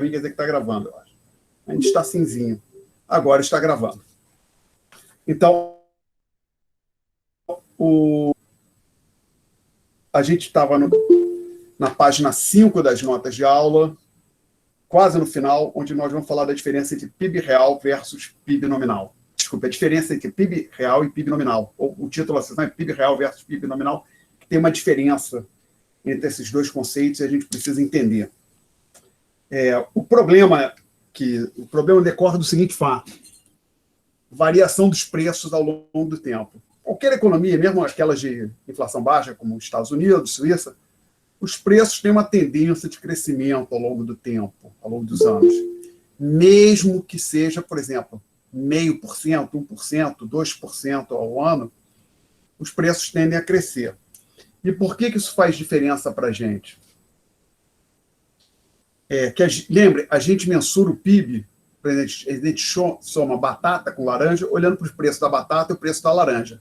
mim quer dizer que está gravando, eu acho. A gente está cinzinho. Agora está gravando. Então, a gente estava na página 5 das notas de aula, quase no final, onde nós vamos falar da diferença entre PIB real versus PIB nominal. Desculpa, a diferença entre PIB real e PIB nominal. O título da sessão é PIB real versus PIB nominal, que tem uma diferença entre esses dois conceitos e a gente precisa entender. O problema decorre do seguinte fato: variação dos preços ao longo do tempo. Qualquer economia, mesmo aquelas de inflação baixa, como os Estados Unidos, Suíça, os preços têm uma tendência de crescimento ao longo do tempo, ao longo dos anos. Mesmo que seja, por exemplo, 0,5%, 1%, 2% ao ano, os preços tendem a crescer. E por que isso faz diferença para a gente? Lembre, a gente mensura o PIB, a gente soma batata com laranja, olhando para os preços da batata e o preço da laranja.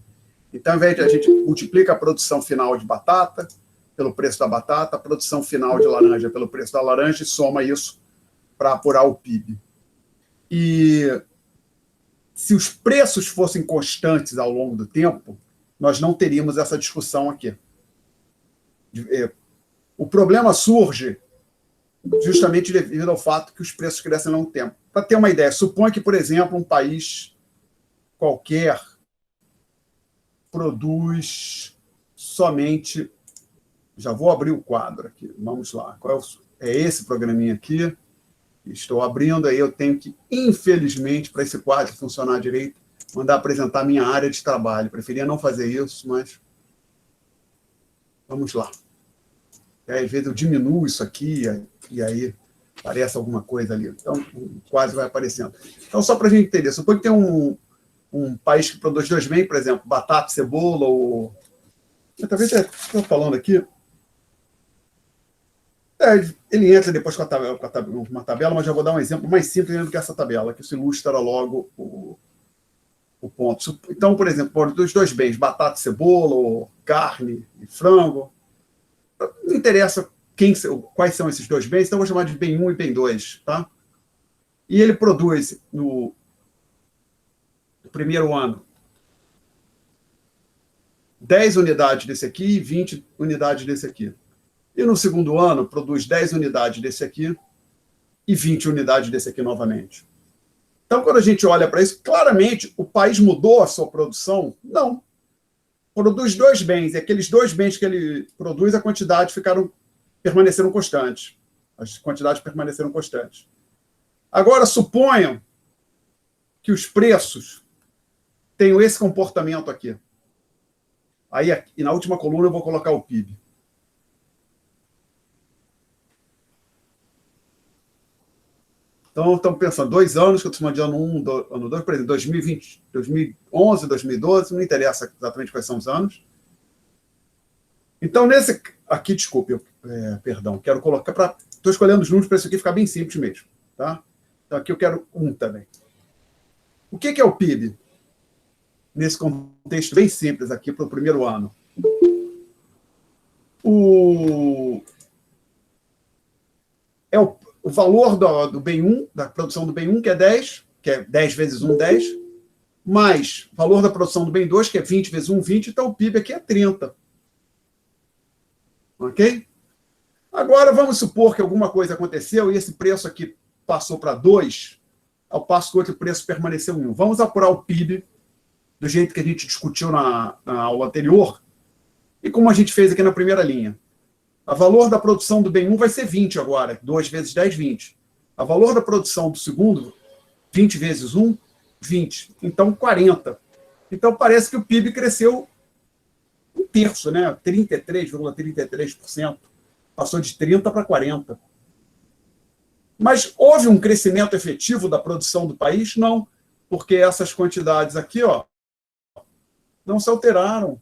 Então, ao invés de a gente multiplica a produção final de batata pelo preço da batata, a produção final de laranja pelo preço da laranja e soma isso para apurar o PIB. E se os preços fossem constantes ao longo do tempo, nós não teríamos essa discussão aqui. O problema surge justamente devido ao fato que os preços crescem ao longo do tempo. Para ter uma ideia, suponha que, por exemplo, um país qualquer produz somente... Já vou abrir o quadro aqui, vamos lá. É esse programinha aqui. Estou abrindo, aí eu tenho que, infelizmente, para esse quadro funcionar direito, mandar apresentar a minha área de trabalho. Preferia não fazer isso, mas vamos lá. Às vezes eu diminuo isso aqui e aí aparece alguma coisa ali. Então, quase vai aparecendo. Então, só para a gente entender, suponha que tem um país que produz dois bens, por exemplo, batata, cebola, ou... Talvez estou falando aqui... ele entra depois com uma tabela, mas já vou dar um exemplo mais simples do que essa tabela, que isso ilustra logo o ponto. Então, por exemplo, dos dois bens, batata e cebola, ou carne e frango, não interessa quais são esses dois bens, então eu vou chamar de bem 1 e bem 2. Tá? E ele produz, no primeiro ano, 10 unidades desse aqui e 20 unidades desse aqui. E no segundo ano, produz 10 unidades desse aqui e 20 unidades desse aqui novamente. Então, quando a gente olha para isso, claramente, o país mudou a sua produção? Não. Produz dois bens, e aqueles dois bens que ele produz, a quantidade permaneceram constantes. As quantidades permaneceram constantes. Agora, suponham que os preços tenham esse comportamento aqui. Aí, e na última coluna, eu vou colocar o PIB. Então, estamos pensando, 2 anos, que eu estou chamando de ano 1, ano 2, por exemplo, 2020, 2011, 2012, não interessa exatamente quais são os anos. Então, nesse aqui, desculpe, perdão, quero colocar para... Estou escolhendo os números para isso aqui ficar bem simples mesmo. Tá? Então, aqui eu quero 1 também. O que é o PIB? Nesse contexto bem simples aqui para o primeiro ano. O valor do bem 1, da produção do bem 1, que é 10 vezes 1, 10, mais o valor da produção do bem 2, que é 20 vezes 1, 20, então o PIB aqui é 30. Ok? Agora, vamos supor que alguma coisa aconteceu e esse preço aqui passou para 2, ao passo que o outro preço permaneceu em 1. Vamos apurar o PIB do jeito que a gente discutiu na aula anterior e como a gente fez aqui na primeira linha. O valor da produção do bem 1 vai ser 20 agora. 2 vezes 10, 20. O valor da produção do segundo, 20 vezes 1, 20. Então, 40. Então, parece que o PIB cresceu 1/3, né? 33,33%. Passou de 30 para 40. Mas houve um crescimento efetivo da produção do país? Não. Porque essas quantidades aqui, ó, não se alteraram.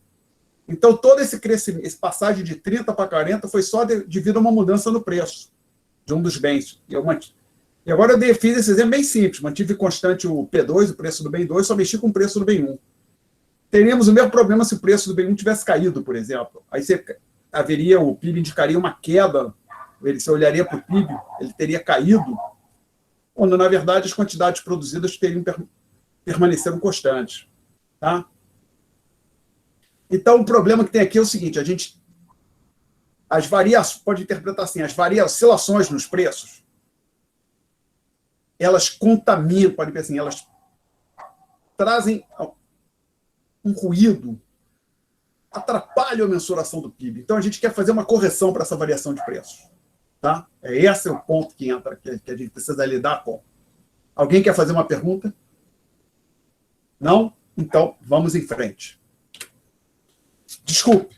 Então, todo esse crescimento, esse passagem de 30 para 40 foi só devido a uma mudança no preço de um dos bens. E agora eu fiz esse exemplo bem simples. Mantive constante o P2, o preço do bem 2, só mexi com o preço do bem 1. Teríamos o mesmo problema se o preço do bem 1 tivesse caído, por exemplo. Aí o PIB indicaria uma queda Você olharia para o PIB, ele teria caído, quando, na verdade, as quantidades produzidas permaneceram constantes. Tá? Então, o problema que tem aqui é o seguinte, as variações, pode interpretar assim, as oscilações nos preços, elas contaminam, pode ver assim, elas trazem um ruído, atrapalham a mensuração do PIB. Então, a gente quer fazer uma correção para essa variação de preços. Tá? Esse é o ponto que entra, que a gente precisa lidar com. Alguém quer fazer uma pergunta? Não? Então, vamos em frente. Desculpe,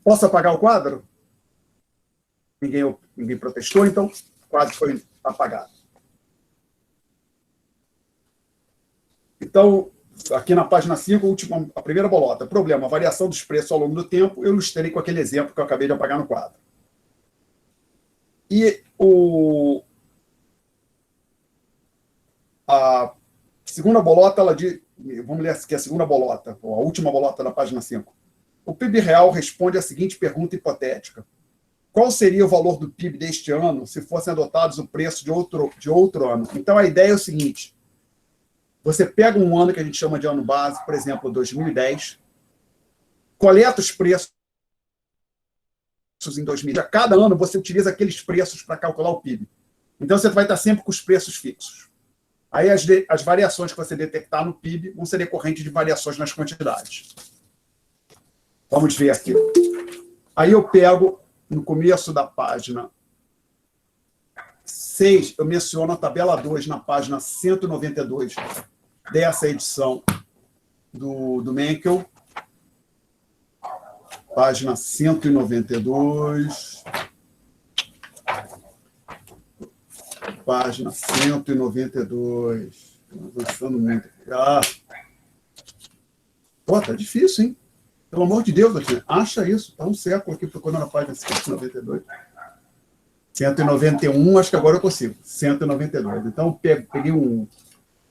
posso apagar o quadro? Ninguém protestou, então o quadro foi apagado. Então, aqui na página 5, a primeira bolota. Problema, variação dos preços ao longo do tempo. Eu ilustrei com aquele exemplo que eu acabei de apagar no quadro. E a segunda bolota, ela diz... Vamos ler aqui a segunda bolota, ou a última bolota da página 5. O PIB real responde à seguinte pergunta hipotética. Qual seria o valor do PIB deste ano se fossem adotados o preço de outro ano? Então, a ideia é o seguinte. Você pega um ano que a gente chama de ano base, por exemplo, 2010, coleta os preços em 2010. A cada ano, você utiliza aqueles preços para calcular o PIB. Então, você vai estar sempre com os preços fixos. Aí, as variações que você detectar no PIB vão ser decorrentes de variações nas quantidades. Vamos ver aqui. Aí, eu pego, no começo da página 6, eu menciono a tabela 2 na página 192 dessa edição do Menkel. Página 192. Página 192. Avançando muito. Pô, tá difícil, hein? Pelo amor de Deus, Latina. Acha isso. Tá um século aqui procurando a página 192. 191, acho que agora eu consigo. 192. Então, peguei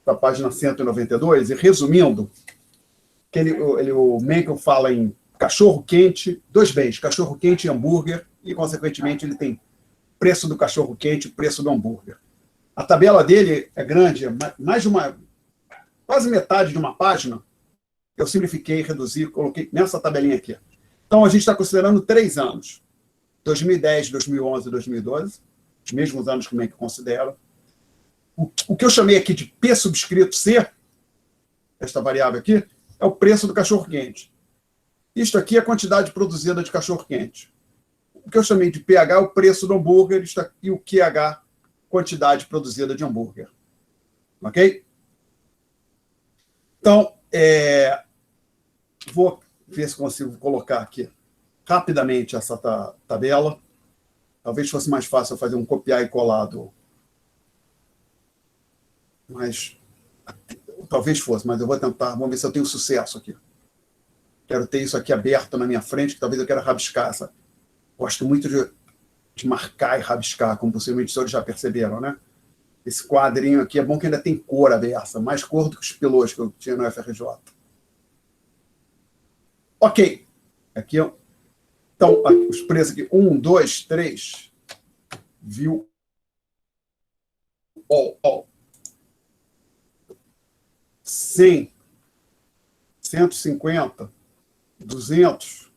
da página 192 e, resumindo, o Menkel fala em cachorro-quente, 2 bens, cachorro-quente e hambúrguer, e, consequentemente, ele tem preço do cachorro-quente e preço do hambúrguer. A tabela dele é grande, mais de quase metade de uma página. Eu simplifiquei, reduzi, coloquei nessa tabelinha aqui. Então, a gente está considerando 3 anos. 2010, 2011 e 2012, os mesmos anos que o Menkel considera. O que eu chamei aqui de P subscrito C, esta variável aqui, é o preço do cachorro-quente. Isto aqui é a quantidade produzida de cachorro-quente. O que eu chamei de pH é o preço do hambúrguer e o QH, quantidade produzida de hambúrguer. Ok? Então, vou ver se consigo colocar aqui rapidamente essa tabela. Talvez fosse mais fácil eu fazer um copiar e colado. Mas talvez fosse, mas eu vou tentar. Vamos ver se eu tenho sucesso aqui. Quero ter isso aqui aberto na minha frente, que talvez eu queira rabiscar essa. Gosto muito de marcar e rabiscar, como possivelmente os senhores já perceberam, né? Esse quadrinho aqui é bom que ainda tem cor aberta, mais cor do que os pilôs que eu tinha no FRJ. Ok. Aqui, então, os preços aqui. 1, 2, 3. Viu? All. 100. 150. 200.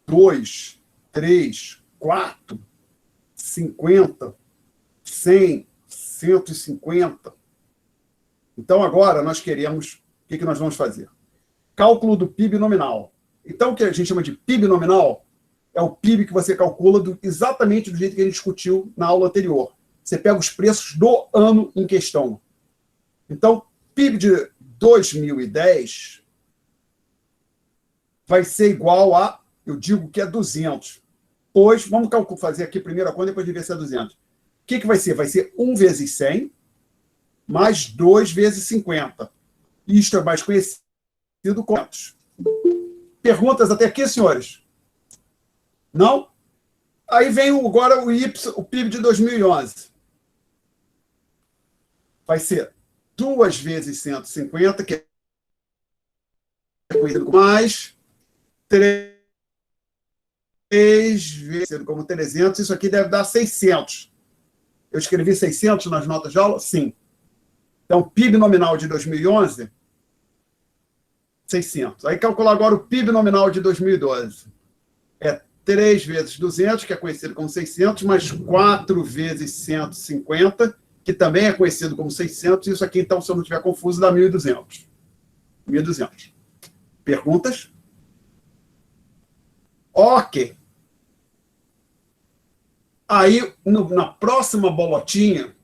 2, 3, 4, 50, 100, 150. Então, agora, nós queremos... O que nós vamos fazer? Cálculo do PIB nominal. Então, o que a gente chama de PIB nominal é o PIB que você calcula exatamente do jeito que a gente discutiu na aula anterior. Você pega os preços do ano em questão. Então, PIB de 2010 vai ser igual a... Eu digo que é 200. Pois, vamos fazer aqui primeiro a conta, depois de ver se é 200. O que vai ser? Vai ser 1 vezes 100, mais 2 vezes 50. Isto é mais conhecido como... Perguntas até aqui, senhores? Não? Aí vem agora o PIB de 2011. Vai ser 2 vezes 150, que é conhecido como mais 3 vezes como 300, isso aqui deve dar 600. Eu escrevi 600 nas notas de aula? Sim. Então, PIB nominal de 2011, 600. Aí, calcular agora o PIB nominal de 2012. É 3 vezes 200, que é conhecido como 600, mais 4 vezes 150, que também é conhecido como 600. Isso aqui, então, se eu não estiver confuso, dá 1.200. 1.200. Perguntas? Ok. Aí, na próxima bolotinha,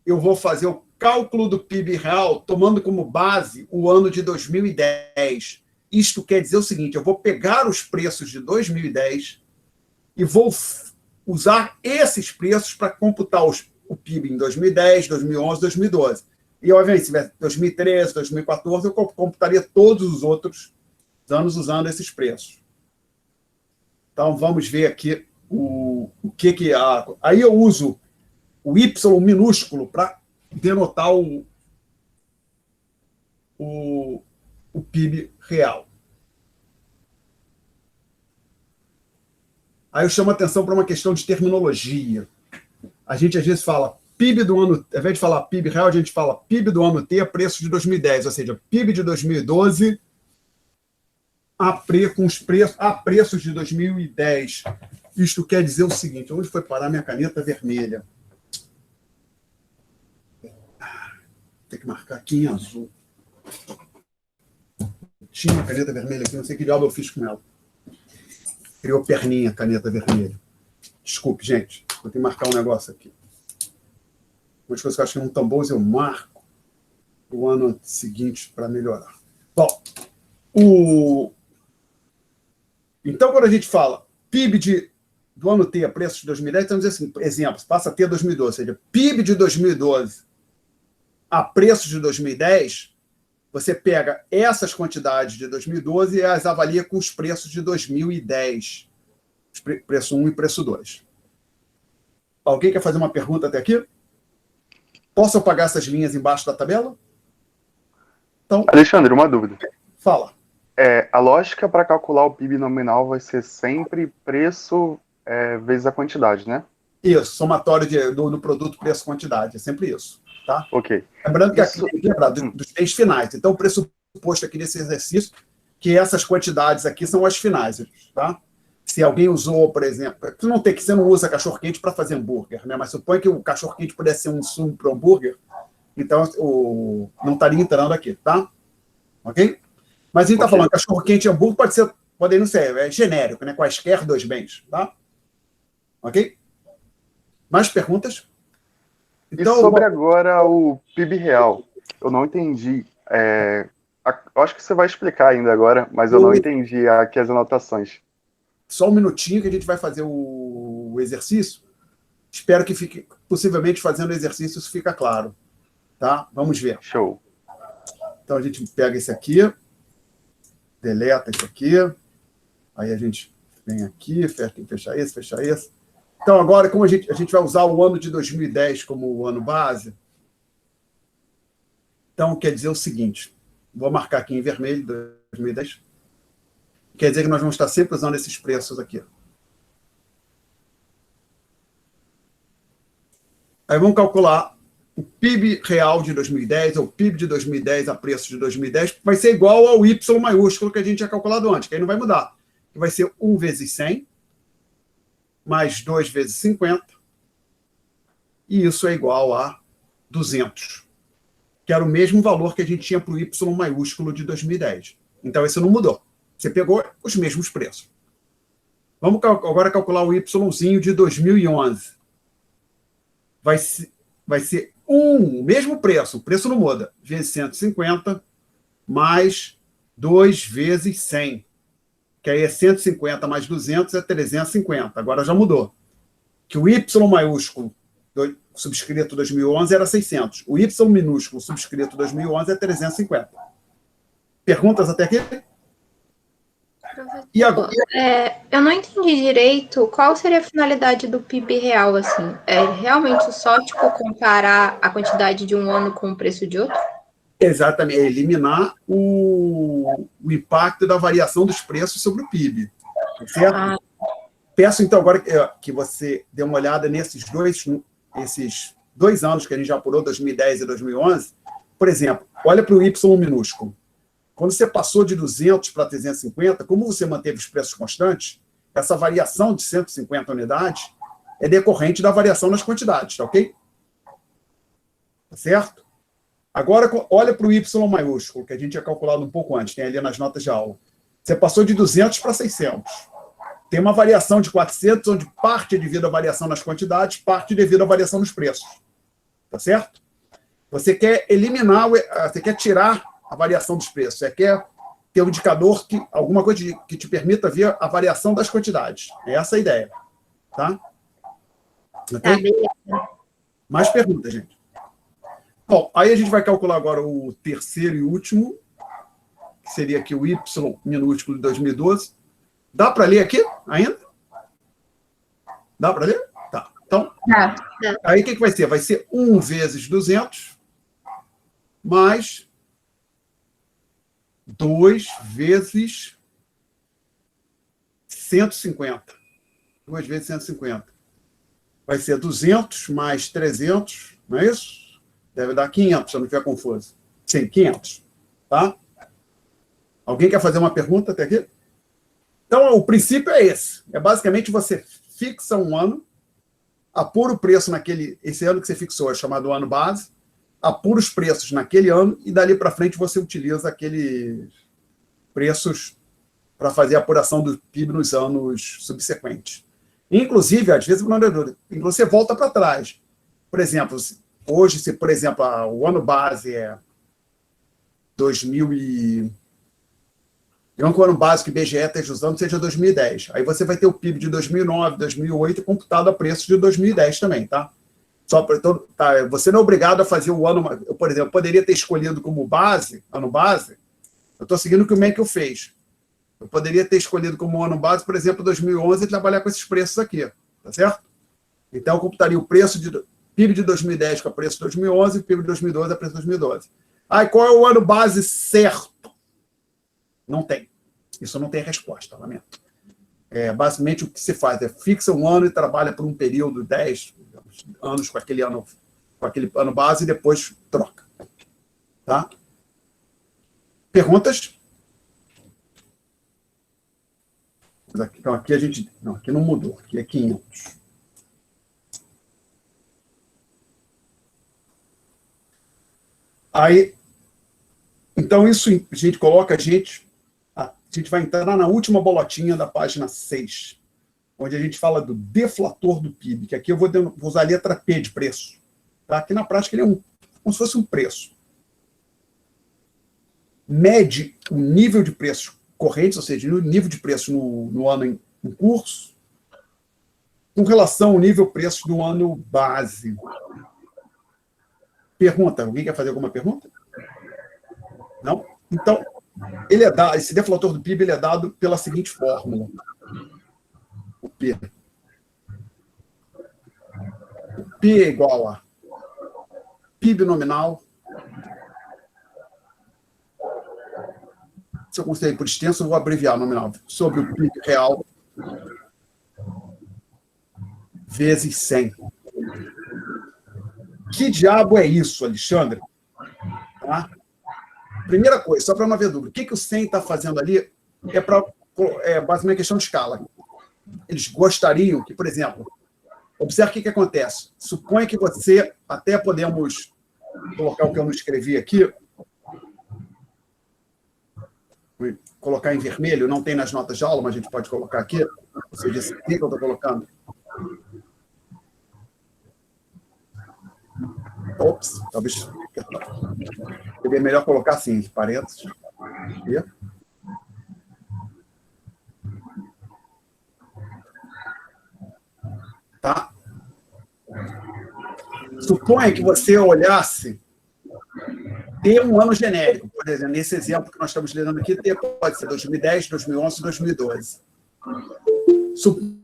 eu vou fazer o cálculo do PIB real, tomando como base o ano de 2010. Isto quer dizer o seguinte, eu vou pegar os preços de 2010 e vou usar esses preços para computar o PIB em 2010, 2011, 2012. E, obviamente, se tiver 2013, 2014, eu computaria todos os outros anos usando esses preços. Então, vamos ver aqui o que é. Aí eu uso o Y minúsculo para denotar o PIB real. Aí eu chamo a atenção para uma questão de terminologia. A gente, às vezes, fala PIB do ano... Ao invés de falar PIB real, a gente fala PIB do ano T, preço de 2010, ou seja, PIB de 2012 a preços de 2010. Isto quer dizer o seguinte, onde foi parar minha caneta vermelha? Tem que marcar aqui em azul. Tinha uma caneta vermelha aqui, não sei que diabo eu fiz com ela. Criou perninha a caneta vermelha. Desculpe, gente. Vou ter que marcar um negócio aqui. Umas coisas que eu acho que não tão boas, eu marco o ano seguinte para melhorar. Bom, então, quando a gente fala PIB do ano T a preços de 2010, estamos dizendo assim, exemplos, passa a ter 2012, ou seja, PIB de 2012 a preços de 2010, você pega essas quantidades de 2012 e as avalia com os preços de 2010. Preço 1 e preço 2. Alguém quer fazer uma pergunta até aqui? Posso apagar essas linhas embaixo da tabela? Então, Alexandre, uma dúvida. Fala. A lógica para calcular o PIB nominal vai ser sempre preço vezes a quantidade, né? Isso, somatório do produto preço-quantidade. É sempre isso. Tá? Ok. Lembrando que aqui dos 3 finais. Então, o pressuposto aqui nesse exercício que essas quantidades aqui são as finais. Tá? Se alguém usou, por exemplo... Você não usa cachorro-quente para fazer hambúrguer, né? Mas supõe que o cachorro-quente pudesse ser um insumo para o hambúrguer, então não estaria entrando aqui, tá? Ok? Mas a gente está falando cachorro-quente e hambúrguer pode não ser, é genérico, né? Quaisquer 2 bens, tá? Ok? Mais perguntas? Então, e sobre agora o PIB real? Eu não entendi. Eu acho que você vai explicar ainda agora, mas eu não entendi aqui as anotações. Só um minutinho que a gente vai fazer o exercício. Espero que fique, possivelmente fazendo o exercício, isso fica claro. Tá? Vamos ver. Show. Então a gente pega esse aqui, deleta esse aqui, aí a gente vem aqui, fecha esse. Então agora, como a gente vai usar o ano de 2010 como o ano base, então quer dizer o seguinte, vou marcar aqui em vermelho, 2010, quer dizer que nós vamos estar sempre usando esses preços aqui. Aí vamos calcular o PIB real de 2010, ou PIB de 2010 a preço de 2010, vai ser igual ao Y maiúsculo que a gente tinha calculado antes, que aí não vai mudar. Que vai ser 1 vezes 100, mais 2 vezes 50, e isso é igual a 200, que era o mesmo valor que a gente tinha para o Y maiúsculo de 2010. Então, isso não mudou. Você pegou os mesmos preços. Vamos agora calcular o Yzinho de 2011. Vai ser o mesmo preço, o preço não muda, vezes 150, mais 2 vezes 100, que aí é 150 mais 200 é 350, agora já mudou. Que o Y maiúsculo, subscrito 2011, era 600. O Y minúsculo, subscrito 2011, é 350. Perguntas até aqui? E agora? Eu não entendi direito qual seria a finalidade do PIB real, assim. É realmente só, comparar a quantidade de um ano com o preço de outro? Exatamente, eliminar o impacto da variação dos preços sobre o PIB. Certo? Peço, então, agora que você dê uma olhada nesses dois anos que a gente já apurou, 2010 e 2011. Por exemplo, olha para o Y minúsculo. Quando você passou de 200 para 350, como você manteve os preços constantes, essa variação de 150 unidades é decorrente da variação nas quantidades, tá ok? Tá certo? Agora, olha para o Y maiúsculo, que a gente tinha calculado um pouco antes, tem ali nas notas de aula. Você passou de 200 para 600. Tem uma variação de 400, onde parte é devido à variação nas quantidades, parte devido à variação nos preços. Tá certo? Você quer eliminar, você quer tirar a variação dos preços, você quer ter um indicador, alguma coisa que te permita ver a variação das quantidades. É essa a ideia. Tá? Ok? Mais perguntas, gente? Bom, aí a gente vai calcular agora o terceiro e último, que seria aqui o Y minúsculo de 2012. Dá para ler aqui ainda? Dá para ler? Tá. Então, aí o que vai ser? Vai ser 1 vezes 200 mais 2 vezes 150. 2 vezes 150. Vai ser 200 mais 300, não é isso? Deve dar 500, se eu não estiver confuso. Sim, 500. Tá? Alguém quer fazer uma pergunta até aqui? Então, o princípio é esse. É basicamente você fixa um ano, apura o preço esse ano que você fixou, é chamado ano base, apura os preços naquele ano e dali para frente você utiliza aqueles preços para fazer a apuração do PIB nos anos subsequentes. Inclusive, às vezes, você volta para trás. Por exemplo, hoje, se, por exemplo, o ano base é 2000 e... Digamos que o ano básico que o IBGE esteja usando seja 2010. Aí você vai ter o PIB de 2009, 2008 computado a preço de 2010 também, tá? Você não é obrigado a fazer o ano... Eu, por exemplo, poderia ter escolhido como base, ano base, eu estou seguindo o que o Menkel fez. Eu poderia ter escolhido como ano base, por exemplo, 2011 e trabalhar com esses preços aqui, tá certo? Então, eu computaria o preço de PIB de 2010 com o preço de 2011 e PIB de 2012 a preço de 2012. Aí, qual é o ano base certo? Não tem. Isso não tem resposta, lamento. Basicamente, o que se faz é fixa um ano e trabalha por um período, 10 anos com aquele ano base e depois troca. Tá? Perguntas? Então, aqui a gente... Não, aqui não mudou. Aqui é 500. Aí, então, isso a gente coloca a gente vai entrar na última bolotinha da página 6, onde a gente fala do deflator do PIB, que aqui eu vou usar a letra P de preço. Tá? Aqui na prática ele é como se fosse um preço. Mede o nível de preços correntes, ou seja, o nível de preço no ano em curso, com relação ao nível preço do ano base. Pergunta, alguém quer fazer alguma pergunta? Não? Então, esse deflator do PIB ele é dado pela seguinte fórmula. O P. O P é igual a PIB nominal. Se eu considerar por extenso, eu vou abreviar nominal. Sobre o PIB real vezes 100. Que diabo é isso, Alexandre? Tá? Primeira coisa, só para não haver dúvida, o que o 100 está fazendo ali é basicamente questão de escala. Eles gostariam que, por exemplo, observe o que acontece. Suponha que você, até podemos colocar o que eu não escrevi aqui, colocar em vermelho, não tem nas notas de aula, mas a gente pode colocar aqui, ou seja, esse aqui que eu estou colocando. Ops, talvez seria melhor colocar assim, entre parênteses. Aqui. Tá? Suponha que você olhasse ter um ano genérico, por exemplo, nesse exemplo que nós estamos lidando aqui, pode ser 2010, 2011, 2012. Suponha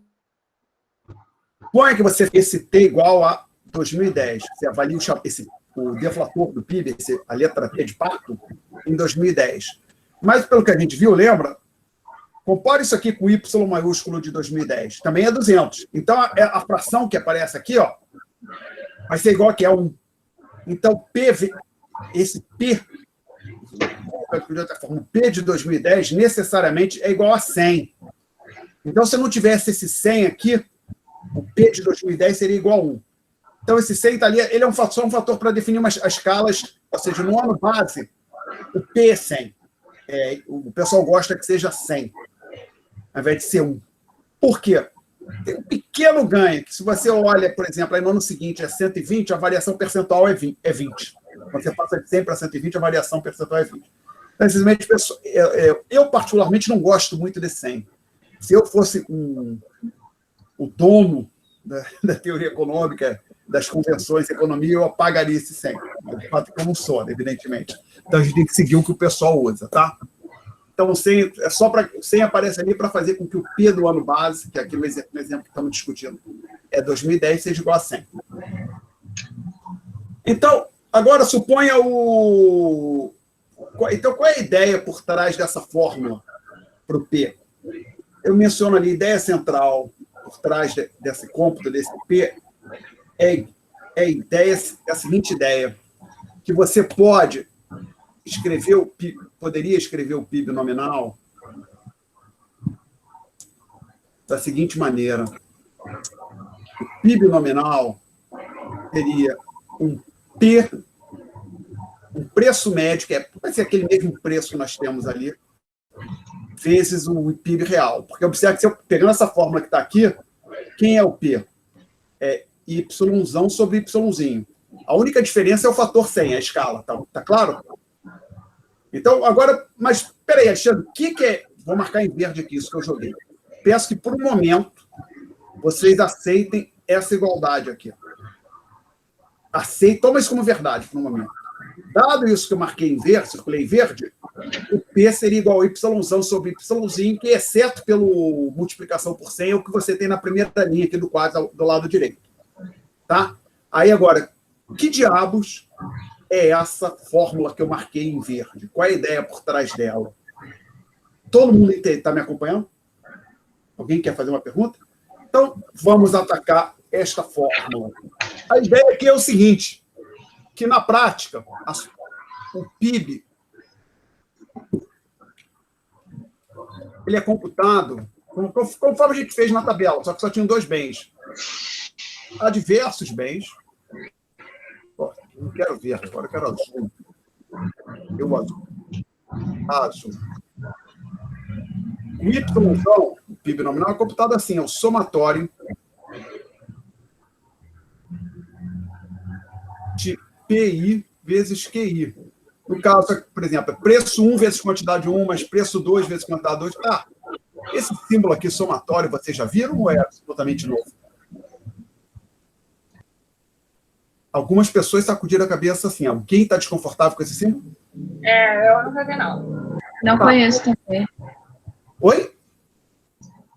que você esse T igual a 2010. Você avalia o deflator do PIB, a letra T de parto, em 2010. Mas, pelo que a gente viu, lembra? Compare isso aqui com o Y maiúsculo de 2010. Também é 200. Então, a fração que aparece aqui, ó, vai ser igual aqui a 1. Então, esse P, o P de 2010, necessariamente é igual a 100. Então, se não tivesse esse 100 aqui, o P de 2010 seria igual a 1. Então, esse 100 está ali, ele é um fator para definir as escalas, ou seja, no ano base, o P é 100. O pessoal gosta que seja 100, ao invés de ser 1. Por quê? Tem um pequeno ganho, que se você olha, por exemplo, aí no ano seguinte é 120, a variação percentual é 20. Quando você passa de 100 para 120, a variação percentual é 20. Então, simplesmente, eu particularmente não gosto muito de 100. Se eu fosse o dono da teoria econômica, das convenções de economia, eu apagaria esse 100. De fato, eu não sou, evidentemente. Então, a gente tem que seguir o que o pessoal usa, tá? Então, o 100, o 100 aparece ali para fazer com que o P do ano base, que aqui no exemplo que estamos discutindo, é 2010, seja igual a 100. Então, agora suponha o... Então, qual é a ideia por trás dessa fórmula para o P? Eu menciono ali a ideia central por trás desse cômputo, desse P, é a seguinte ideia, que você poderia escrever o PIB nominal da seguinte maneira. O PIB nominal seria um preço médio, que vai ser aquele mesmo preço que nós temos ali, vezes o PIB real. Porque observe que, pegando essa fórmula que está aqui, quem é o P? É Y sobre Y. A única diferença é o fator 100, a escala. Tá claro? Então, agora... Mas, peraí, Alexandre, o que é... Vou marcar em verde aqui, isso que eu joguei. Peço que, por um momento, vocês aceitem essa igualdade aqui. Toma isso como verdade, por um momento. Dado isso que eu marquei em verde, circulei em verde, o P seria igual a Y sobre Y, que, exceto pela multiplicação por 100, é o que você tem na primeira linha aqui do quadro do lado direito. Tá? Aí, agora, que diabos é essa fórmula que eu marquei em verde? Qual é a ideia por trás dela? Todo mundo está me acompanhando? Alguém quer fazer uma pergunta? Então, vamos atacar esta fórmula. A ideia aqui é o seguinte, que na prática, o PIB ele é computado conforme a gente fez na tabela, só que só tinham 2 bens. Há diversos bens. Não quero verde, agora eu quero azul. Eu azul. Azul. O Y, o PIB nominal, é computado assim, é o somatório de PI vezes QI. No caso, por exemplo, preço 1 vezes quantidade 1, mais preço 2 vezes quantidade 2. Esse símbolo aqui, somatório, vocês já viram ou é absolutamente novo? Algumas pessoas sacudiram a cabeça assim. Alguém está desconfortável com esse símbolo? Eu nunca vi, não. Não conheço também. Oi?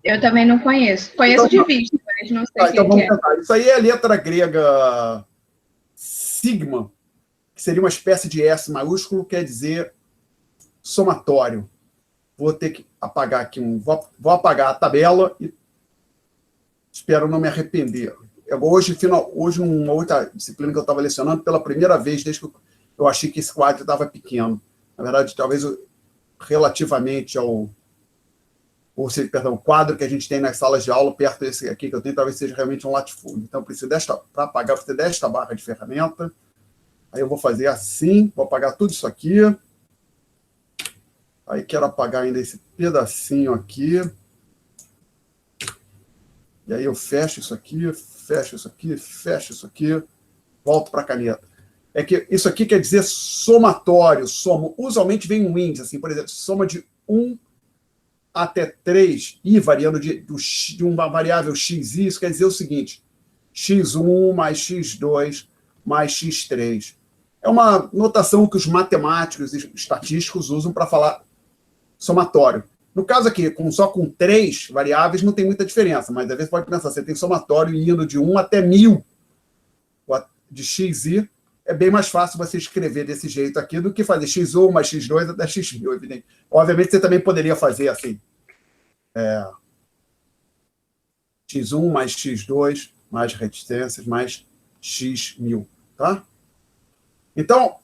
Eu também não conheço. Conheço de vista, mas não sei então o vamos que é. tentar. Isso aí é a letra grega sigma, que seria uma espécie de S maiúsculo, quer dizer somatório. Vou ter que apagar aqui vou apagar a tabela e espero não me arrepender. Hoje, numa outra disciplina que eu estava lecionando, pela primeira vez, desde que eu achei que esse quadro estava pequeno. Na verdade, talvez relativamente ao quadro que a gente tem nas salas de aula, perto desse aqui que eu tenho, talvez seja realmente um latifúndio. Então, para apagar, você desta barra de ferramenta. Aí eu vou fazer assim, vou apagar tudo isso aqui. Aí quero apagar ainda esse pedacinho aqui. E aí eu fecho isso aqui, fecho isso aqui, fecho isso aqui, volto para a caneta. É que isso aqui quer dizer somatório, soma. Usualmente vem um índice, assim, por exemplo, soma de 1 até 3, e variando de uma variável xi, isso quer dizer o seguinte, x1 mais x2 mais x3. É uma notação que os matemáticos e estatísticos usam para falar somatório. No caso aqui, só com 3 variáveis, não tem muita diferença, mas às vezes pode pensar, você tem somatório indo de 1 até 1000 de xi, é bem mais fácil você escrever desse jeito aqui do que fazer x1 mais x2 até x1000, evidente. Obviamente, você também poderia fazer assim, X1 mais X2, mais resistências, mais X1000, tá? Então,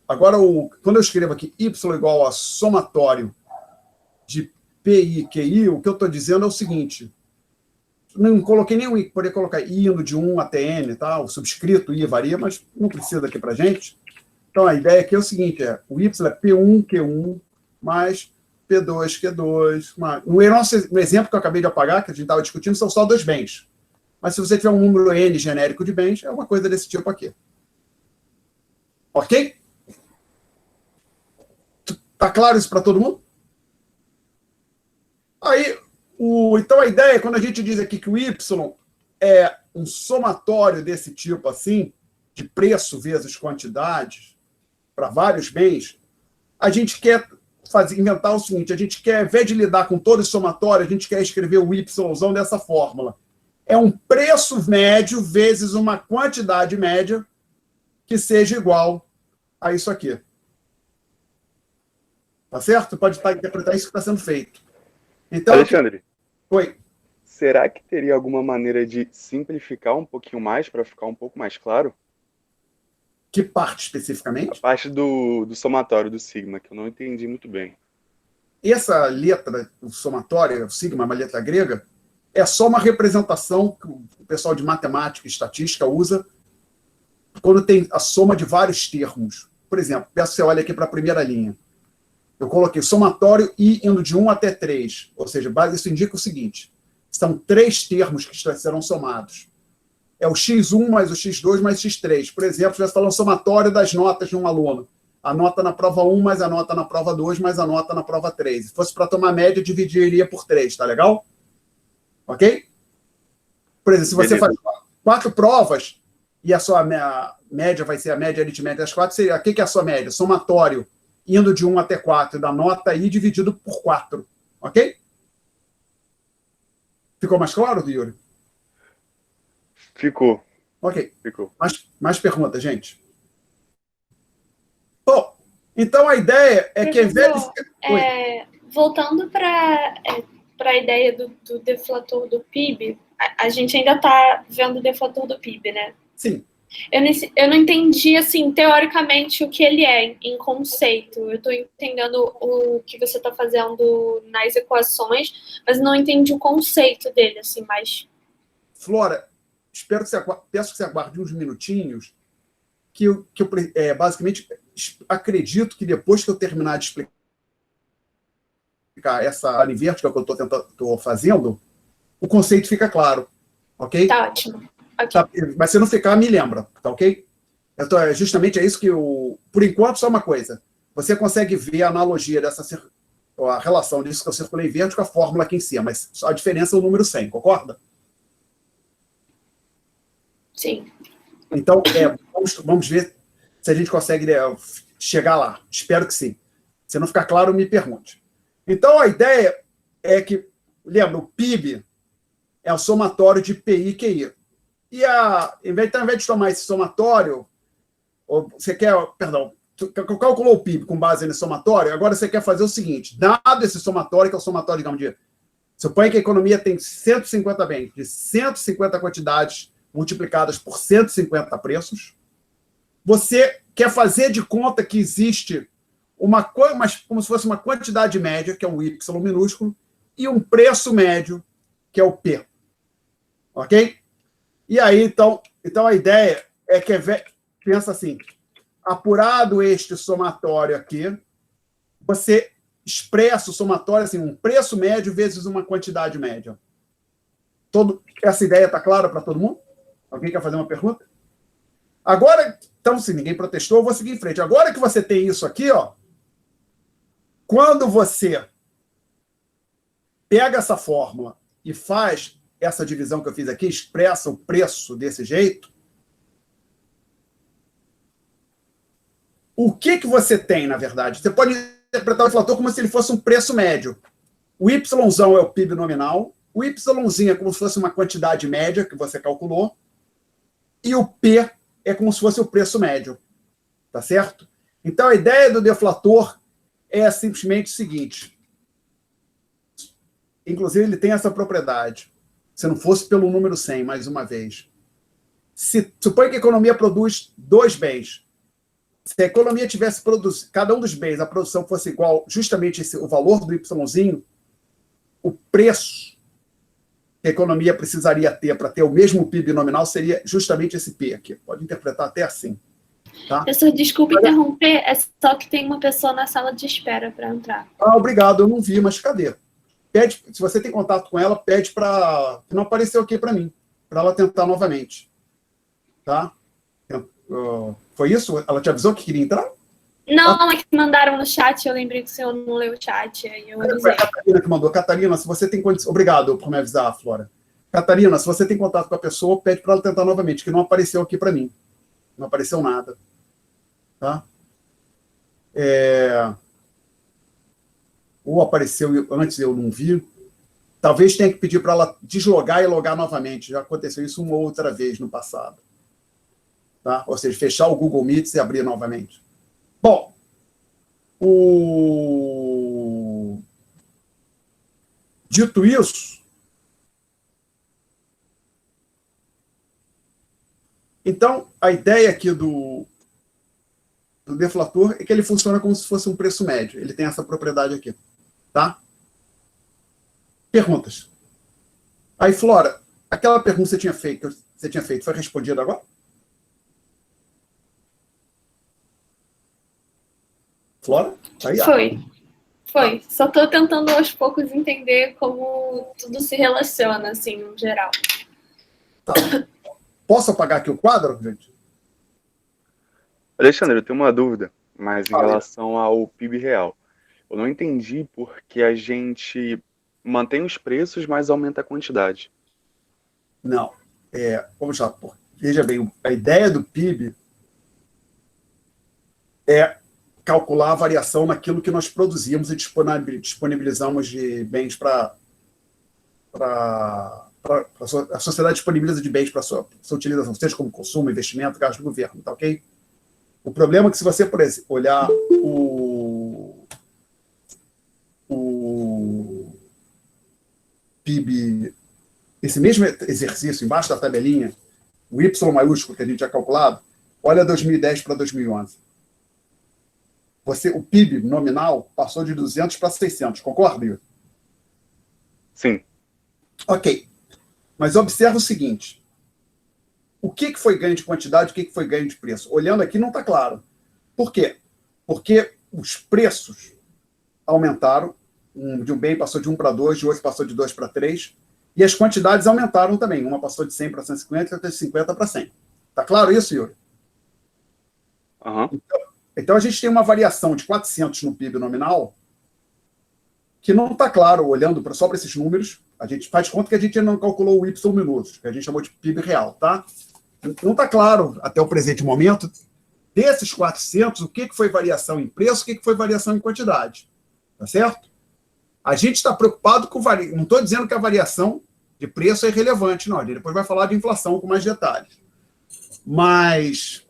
agora, quando eu escrevo aqui Y igual a somatório de PI e QI, o que eu estou dizendo é o seguinte, não coloquei nem o I, poderia colocar I indo de 1 até N, tá? O subscrito I varia, mas não precisa aqui para gente. Então, a ideia aqui é o seguinte, o Y é P1, Q1, mais P2, Q2. No exemplo que eu acabei de apagar, que a gente estava discutindo, são só 2 bens. Mas se você tiver um número N genérico de bens, é uma coisa desse tipo aqui. Ok? Tá claro isso para todo mundo? Aí, então a ideia, quando a gente diz aqui que o Y é um somatório desse tipo assim, de preço vezes quantidade, para vários bens, a gente quer inventar o seguinte, a gente quer, ao invés de lidar com todo esse somatório, a gente quer escrever o Y dessa fórmula. É um preço médio vezes uma quantidade média que seja igual a isso aqui. Tá certo? Pode interpretar isso que está sendo feito. Então, Alexandre. Oi. Será que teria alguma maneira de simplificar um pouquinho mais para ficar um pouco mais claro? Que parte especificamente? A parte do somatório do sigma, que eu não entendi muito bem. Essa letra, o somatório, o sigma, uma letra grega, é só uma representação que o pessoal de matemática e estatística usa quando tem a soma de vários termos. Por exemplo, peço que você olhe aqui para a primeira linha. Eu coloquei somatório I indo de 1 até 3. Ou seja, isso indica o seguinte, são 3 termos que serão somados. É o X1 mais o X2 mais o X3. Por exemplo, já falando somatório das notas de um aluno. A nota na prova 1 mais a nota na prova 2 mais a nota na prova 3. Se fosse para tomar média, dividiria por 3, tá legal? Ok? Por exemplo, se você faz 4 provas e a sua média vai ser a média aritmética das 4, o que é a sua média? Somatório indo de 1 até 4, da nota I dividido por 4. Ok? Ficou mais claro, Yuri? Ficou. Ok. Ficou. Mais perguntas, gente? Bom, então a ideia é que ao invés de... Voltando para a ideia do deflator do PIB, a gente ainda está vendo o deflator do PIB, né? Sim. Eu não entendi, assim, teoricamente, o que ele é em conceito. Eu estou entendendo o que você está fazendo nas equações, mas não entendi o conceito dele, assim, mais... Flora, peço que você aguarde uns minutinhos, que eu basicamente acredito que depois que eu terminar de explicar essa inversa que eu estou fazendo, o conceito fica claro, ok? Tá ótimo. Okay. Tá, mas se não ficar, me lembra, tá ok? Justamente é isso que por enquanto, só uma coisa. Você consegue ver a analogia a relação disso que eu circulei verde com a fórmula aqui em cima, mas só a diferença é o número 100, concorda? Sim. Então, vamos ver se a gente consegue chegar lá. Espero que sim. Se não ficar claro, me pergunte. Então, a ideia é que, lembra, o PIB é o somatório de PI e QI. E ao invés de tomar esse somatório, calculou o PIB com base nesse somatório, agora você quer fazer o seguinte, dado esse somatório, que é o somatório, digamos, suponha que a economia tem 150 bens, de 150 quantidades multiplicadas por 150 preços, você quer fazer de conta que existe como se fosse uma quantidade média, que é um Y minúsculo, e um preço médio, que é o P. Ok? E aí, então a ideia é que pensa assim, apurado este somatório aqui, você expressa o somatório assim, um preço médio vezes uma quantidade média. Essa ideia está clara para todo mundo? Alguém quer fazer uma pergunta? Agora, então, se ninguém protestou, eu vou seguir em frente. Agora que você tem isso aqui, ó, quando você pega essa fórmula e faz essa divisão que eu fiz aqui, expressa o preço desse jeito, o que você tem, na verdade? Você pode interpretar o deflator como se ele fosse um preço médio. O Yzão é o PIB nominal, o Yzinho é como se fosse uma quantidade média que você calculou, e o P é como se fosse o preço médio. Tá certo? Então, a ideia do deflator é simplesmente o seguinte. inclusive, ele tem essa propriedade. Se não fosse pelo número 100, mais uma vez. Suponha que a economia produz 2 bens. Se a economia tivesse produzido, cada um dos bens, a produção fosse igual, justamente o valor do Yzinho, o preço que a economia precisaria ter para ter o mesmo PIB nominal seria justamente esse P aqui. Pode interpretar até assim. Tá? Professor, desculpa interromper, é só que tem uma pessoa na sala de espera para entrar. Obrigado, eu não vi, mas cadê? Pede, se você tem contato com ela, pede para... que não apareceu aqui para mim, para ela tentar novamente. Tá? Foi isso? Ela te avisou que queria entrar? Não, é que mandaram no chat, eu lembrei que o senhor não leu o chat, aí eu avisei. Foi a Catarina que mandou. Catarina, se você tem condição... Obrigado por me avisar, Flora. Catarina, se você tem contato com a pessoa, pede para ela tentar novamente, que não apareceu aqui para mim. Não apareceu nada. Tá? Ou apareceu antes, eu não vi. Talvez tenha que pedir para ela deslogar e logar novamente. Já aconteceu isso uma outra vez no passado. Tá? Ou seja, fechar o Google Meet e abrir novamente. Bom, dito isso, então, a ideia aqui do deflator é que ele funciona como se fosse um preço médio. Ele tem essa propriedade aqui. Tá? Perguntas. Aí, Flora, aquela pergunta que você tinha feito foi respondida agora? Flora? Aí, Foi. Só estou tentando aos poucos entender como tudo se relaciona, assim, no geral. Tá. Posso apagar aqui o quadro, gente? Alexandre, eu tenho uma dúvida, mas em relação ao PIB real. Eu não entendi porque a gente mantém os preços, mas aumenta a quantidade. Não. Vamos lá. Veja bem, a ideia do PIB é calcular a variação naquilo que nós produzimos e disponibilizamos de bens para a sociedade disponibiliza de bens para sua utilização, seja como consumo, investimento, gasto do governo, tá ok? O problema é que se você, por exemplo, olhar o PIB, esse mesmo exercício, embaixo da tabelinha, o Y maiúsculo que a gente já calculado, olha 2010 para 2011. O PIB nominal passou de 200 para 600, concorda, Yuri? Sim. Ok. Mas observa o seguinte. O que foi ganho de quantidade e o que foi ganho de preço? Olhando aqui não está claro. Por quê? Porque os preços aumentaram. De um bem passou de 1 para 2, de outro passou de 2 para 3. E as quantidades aumentaram também. Uma passou de 100 para 150 e outra de 50 para 100. Está claro isso, Yuri? Uhum. Então, a gente tem uma variação de 400 no PIB nominal que não está claro, olhando só para esses números. A gente faz conta que a gente não calculou o Y minutos, que a gente chamou de PIB real, tá? Não está claro, até o presente momento, desses 400, o que foi variação em preço, o que foi variação em quantidade. Tá certo? A gente está preocupado com variação. Não estou dizendo que a variação de preço é irrelevante, não. Ele depois vai falar de inflação com mais detalhes. Mas,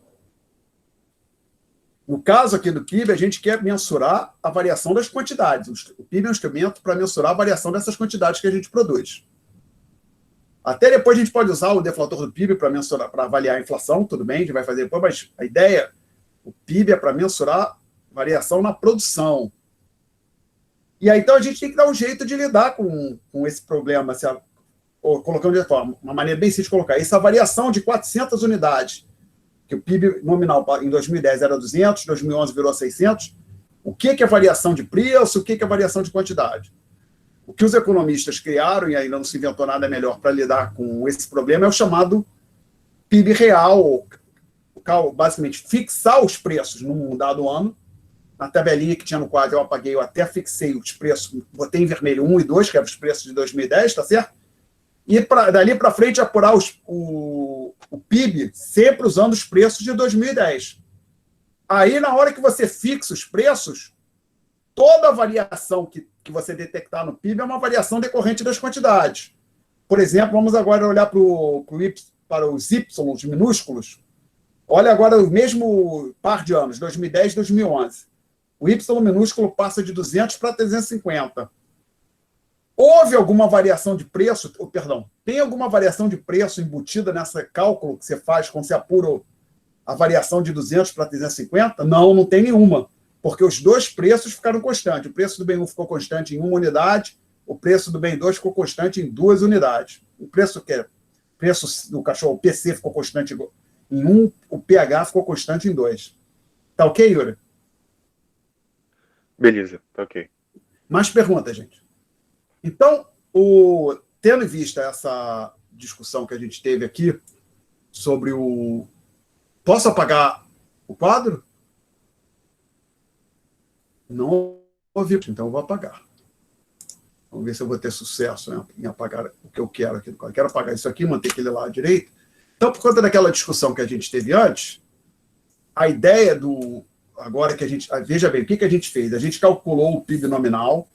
no caso aqui do PIB, a gente quer mensurar a variação das quantidades. O PIB é um instrumento para mensurar a variação dessas quantidades que a gente produz. Até depois a gente pode usar o deflator do PIB para mensurar, para avaliar a inflação, tudo bem, a gente vai fazer depois, mas a ideia, o PIB é para mensurar variação na produção. E aí, então, a gente tem que dar um jeito de lidar com esse problema, colocando de forma, uma maneira bem simples de colocar. Essa variação de 400 unidades, que o PIB nominal em 2010 era 200, 2011 virou 600, o que é variação de preço, o que é variação de quantidade? O que os economistas criaram, e ainda não se inventou nada melhor para lidar com esse problema, é o chamado PIB real, basicamente fixar os preços num dado ano. Na tabelinha que tinha no quadro, eu apaguei, eu até fixei os preços, botei em vermelho 1 e 2, que eram os preços de 2010, tá certo? E dali para frente apurar o PIB sempre usando os preços de 2010. Aí, na hora que você fixa os preços, toda a variação que você detectar no PIB é uma variação decorrente das quantidades. Por exemplo, vamos agora olhar para os Y minúsculos. Olha agora o mesmo par de anos, 2010 e 2011. O Y minúsculo passa de 200 para 350. houve alguma variação de preço, perdão, tem alguma variação de preço embutida nesse cálculo que você faz quando você apura a variação de 200 para 350? Não, não tem nenhuma, porque os dois preços ficaram constantes. O preço do bem 1 ficou constante em 1 unidade, o preço do bem 2 ficou constante em 2 unidades. O preço do cachorro, o PC, ficou constante em 1, o PH ficou constante em 2. Tá ok, Yuri? Beleza, tá ok. Mais perguntas, gente? Então, tendo em vista essa discussão que a gente teve aqui sobre o... Posso apagar o quadro? Não ouvi, então eu vou apagar. Vamos ver se eu vou ter sucesso em apagar o que eu quero aqui. Eu quero apagar isso aqui, manter aquele lá à direita. Então, por conta daquela discussão que a gente teve antes, a ideia do... Agora que a gente... Veja bem, o que a gente fez? A gente calculou o PIB nominal,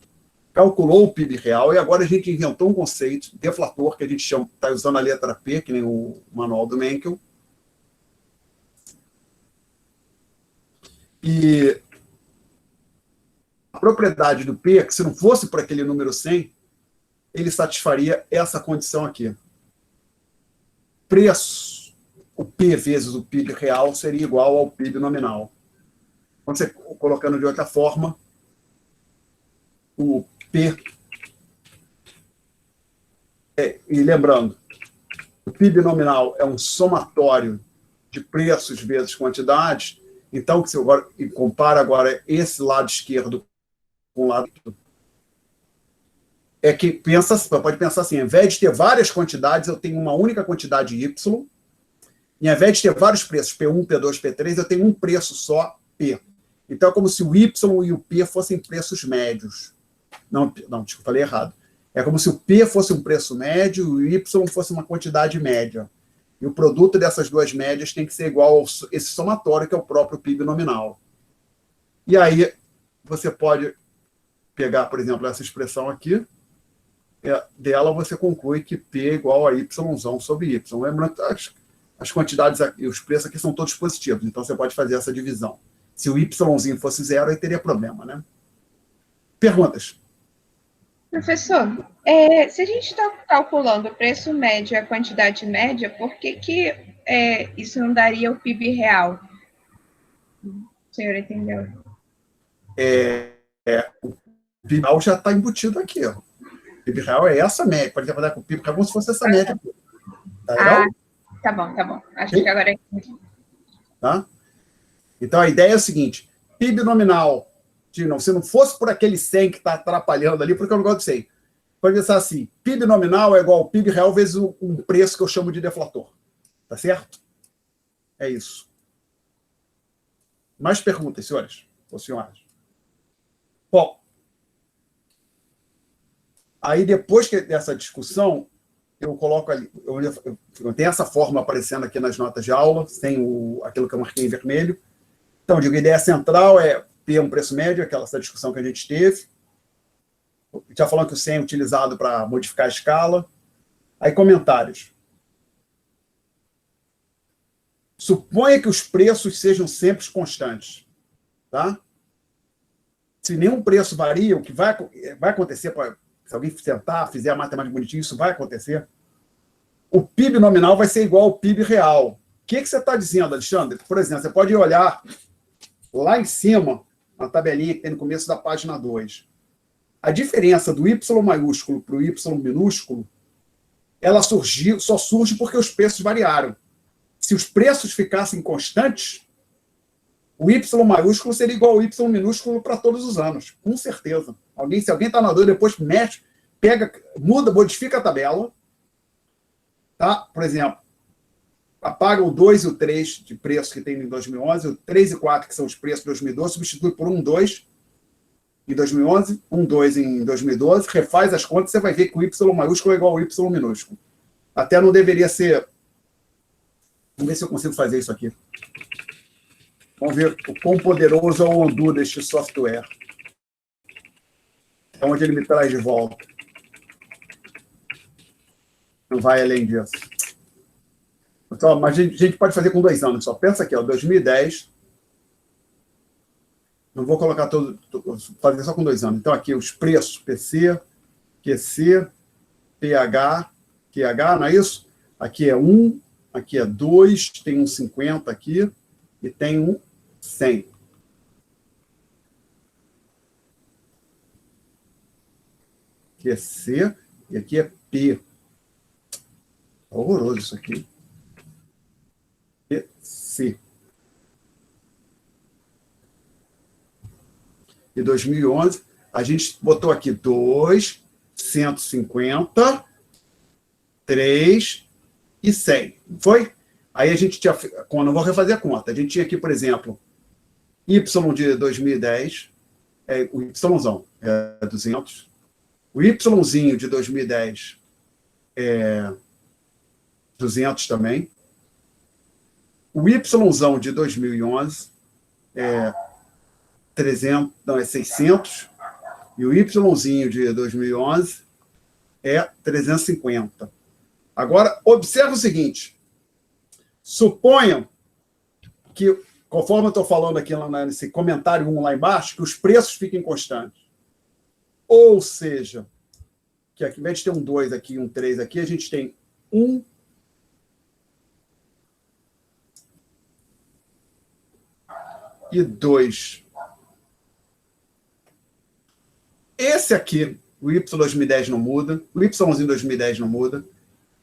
calculou o PIB real, e agora a gente inventou um conceito, deflator, que a gente chama, está usando a letra P, que nem o manual do Menkel. E a propriedade do P, que se não fosse por aquele número 100, ele satisfaria essa condição aqui. Preço, o P vezes o PIB real, seria igual ao PIB nominal. Quando você colocando de outra forma, o P... e lembrando, o PIB nominal é um somatório de preços vezes quantidades. Então, se eu agora compara agora esse lado esquerdo com o lado... É que pode pensar assim, ao invés de ter várias quantidades, eu tenho uma única quantidade Y, e ao invés de ter vários preços, P1, P2, P3, eu tenho um preço só, P. Então, é como se o Y e o P fossem preços médios. Não, desculpa, falei errado. É como se o P fosse um preço médio e o Y fosse uma quantidade média. E o produto dessas duas médias tem que ser igual a esse somatório, que é o próprio PIB nominal. E aí, você pode pegar, por exemplo, essa expressão aqui, dela você conclui que P é igual a Y sobre Y. Lembrando que as quantidades e os preços aqui são todos positivos, então você pode fazer essa divisão. Se o Yzinho fosse 0, aí teria problema, né? Perguntas? Professor, se a gente está calculando o preço médio e a quantidade média, por que isso não daria o PIB real? O senhor entendeu? O PIB real já está embutido aqui. Ó. O PIB real é essa média. Pode trabalhar com o PIB real como se fosse essa média aqui. Tá legal? Tá bom. Acho que agora entendi. Tá? Então, a ideia é o seguinte, PIB nominal, se não fosse por aquele 100 que está atrapalhando ali, porque eu não gosto de 100, pode pensar assim, PIB nominal é igual ao PIB real vezes um preço que eu chamo de deflator. Tá certo? É isso. Mais perguntas, senhores ou senhoras? Bom, aí depois dessa discussão, eu coloco ali, eu tenho essa forma aparecendo aqui nas notas de aula, tem aquilo que eu marquei em vermelho. Então, eu digo, a ideia central é ter um preço médio, essa discussão que a gente teve. Já falando que o 100 é utilizado para modificar a escala. Aí, comentários. Suponha que os preços sejam sempre constantes. Tá? Se nenhum preço varia, o que vai acontecer, se alguém sentar, fizer a matemática bonitinha, isso vai acontecer. O PIB nominal vai ser igual ao PIB real. O que você está dizendo, Alexandre? Por exemplo, você pode olhar lá em cima, na tabelinha que tem no começo da página 2. A diferença do Y maiúsculo para o Y minúsculo, ela só surge porque os preços variaram. Se os preços ficassem constantes, o Y maiúsculo seria igual ao Y minúsculo para todos os anos, com certeza. Se alguém está na dúvida, depois mexe, muda, modifica a tabela. Tá? Por exemplo, apaga o 2 e o 3 de preço que tem em 2011, o 3 e 4, que são os preços de 2012, substitui por 1, 2 em 2011, 1, 2 em 2012, refaz as contas, você vai ver que o Y maiúsculo é igual ao Y minúsculo. Até não deveria ser... Vamos ver se eu consigo fazer isso aqui. Vamos ver o quão poderoso é o undo deste software. É onde ele me traz de volta. Não vai além disso. Então, mas a gente pode fazer com 2 anos só. Pensa aqui, ó, 2010. Não vou colocar fazer só com 2 anos. Então, aqui os preços, PC, QC, PH, QH, não é isso? Aqui é 1, aqui é 2, tem um 50 aqui e tem um 100. Aqui é C e aqui é P. Horroroso isso aqui. C. E 2011, a gente botou aqui 2, 150, 3 e 100. Foi? Aí a gente tinha, quando eu vou refazer a conta, a gente tinha aqui, por exemplo, Y de 2010, o Yzão é 200, o Yzinho de 2010 é 200 também, o Yzão de 2011 é 300, não, é 600, e o Yzinho de 2011 é 350. Agora, observe o seguinte, suponham que, conforme eu estou falando aqui nesse comentário 1 lá embaixo, que os preços fiquem constantes. Ou seja, que aqui, ao invés de ter um 2 aqui e um 3 aqui, a gente tem 1 e 2. Esse aqui, o Y 2010 não muda, o Yzinho 2010 não muda,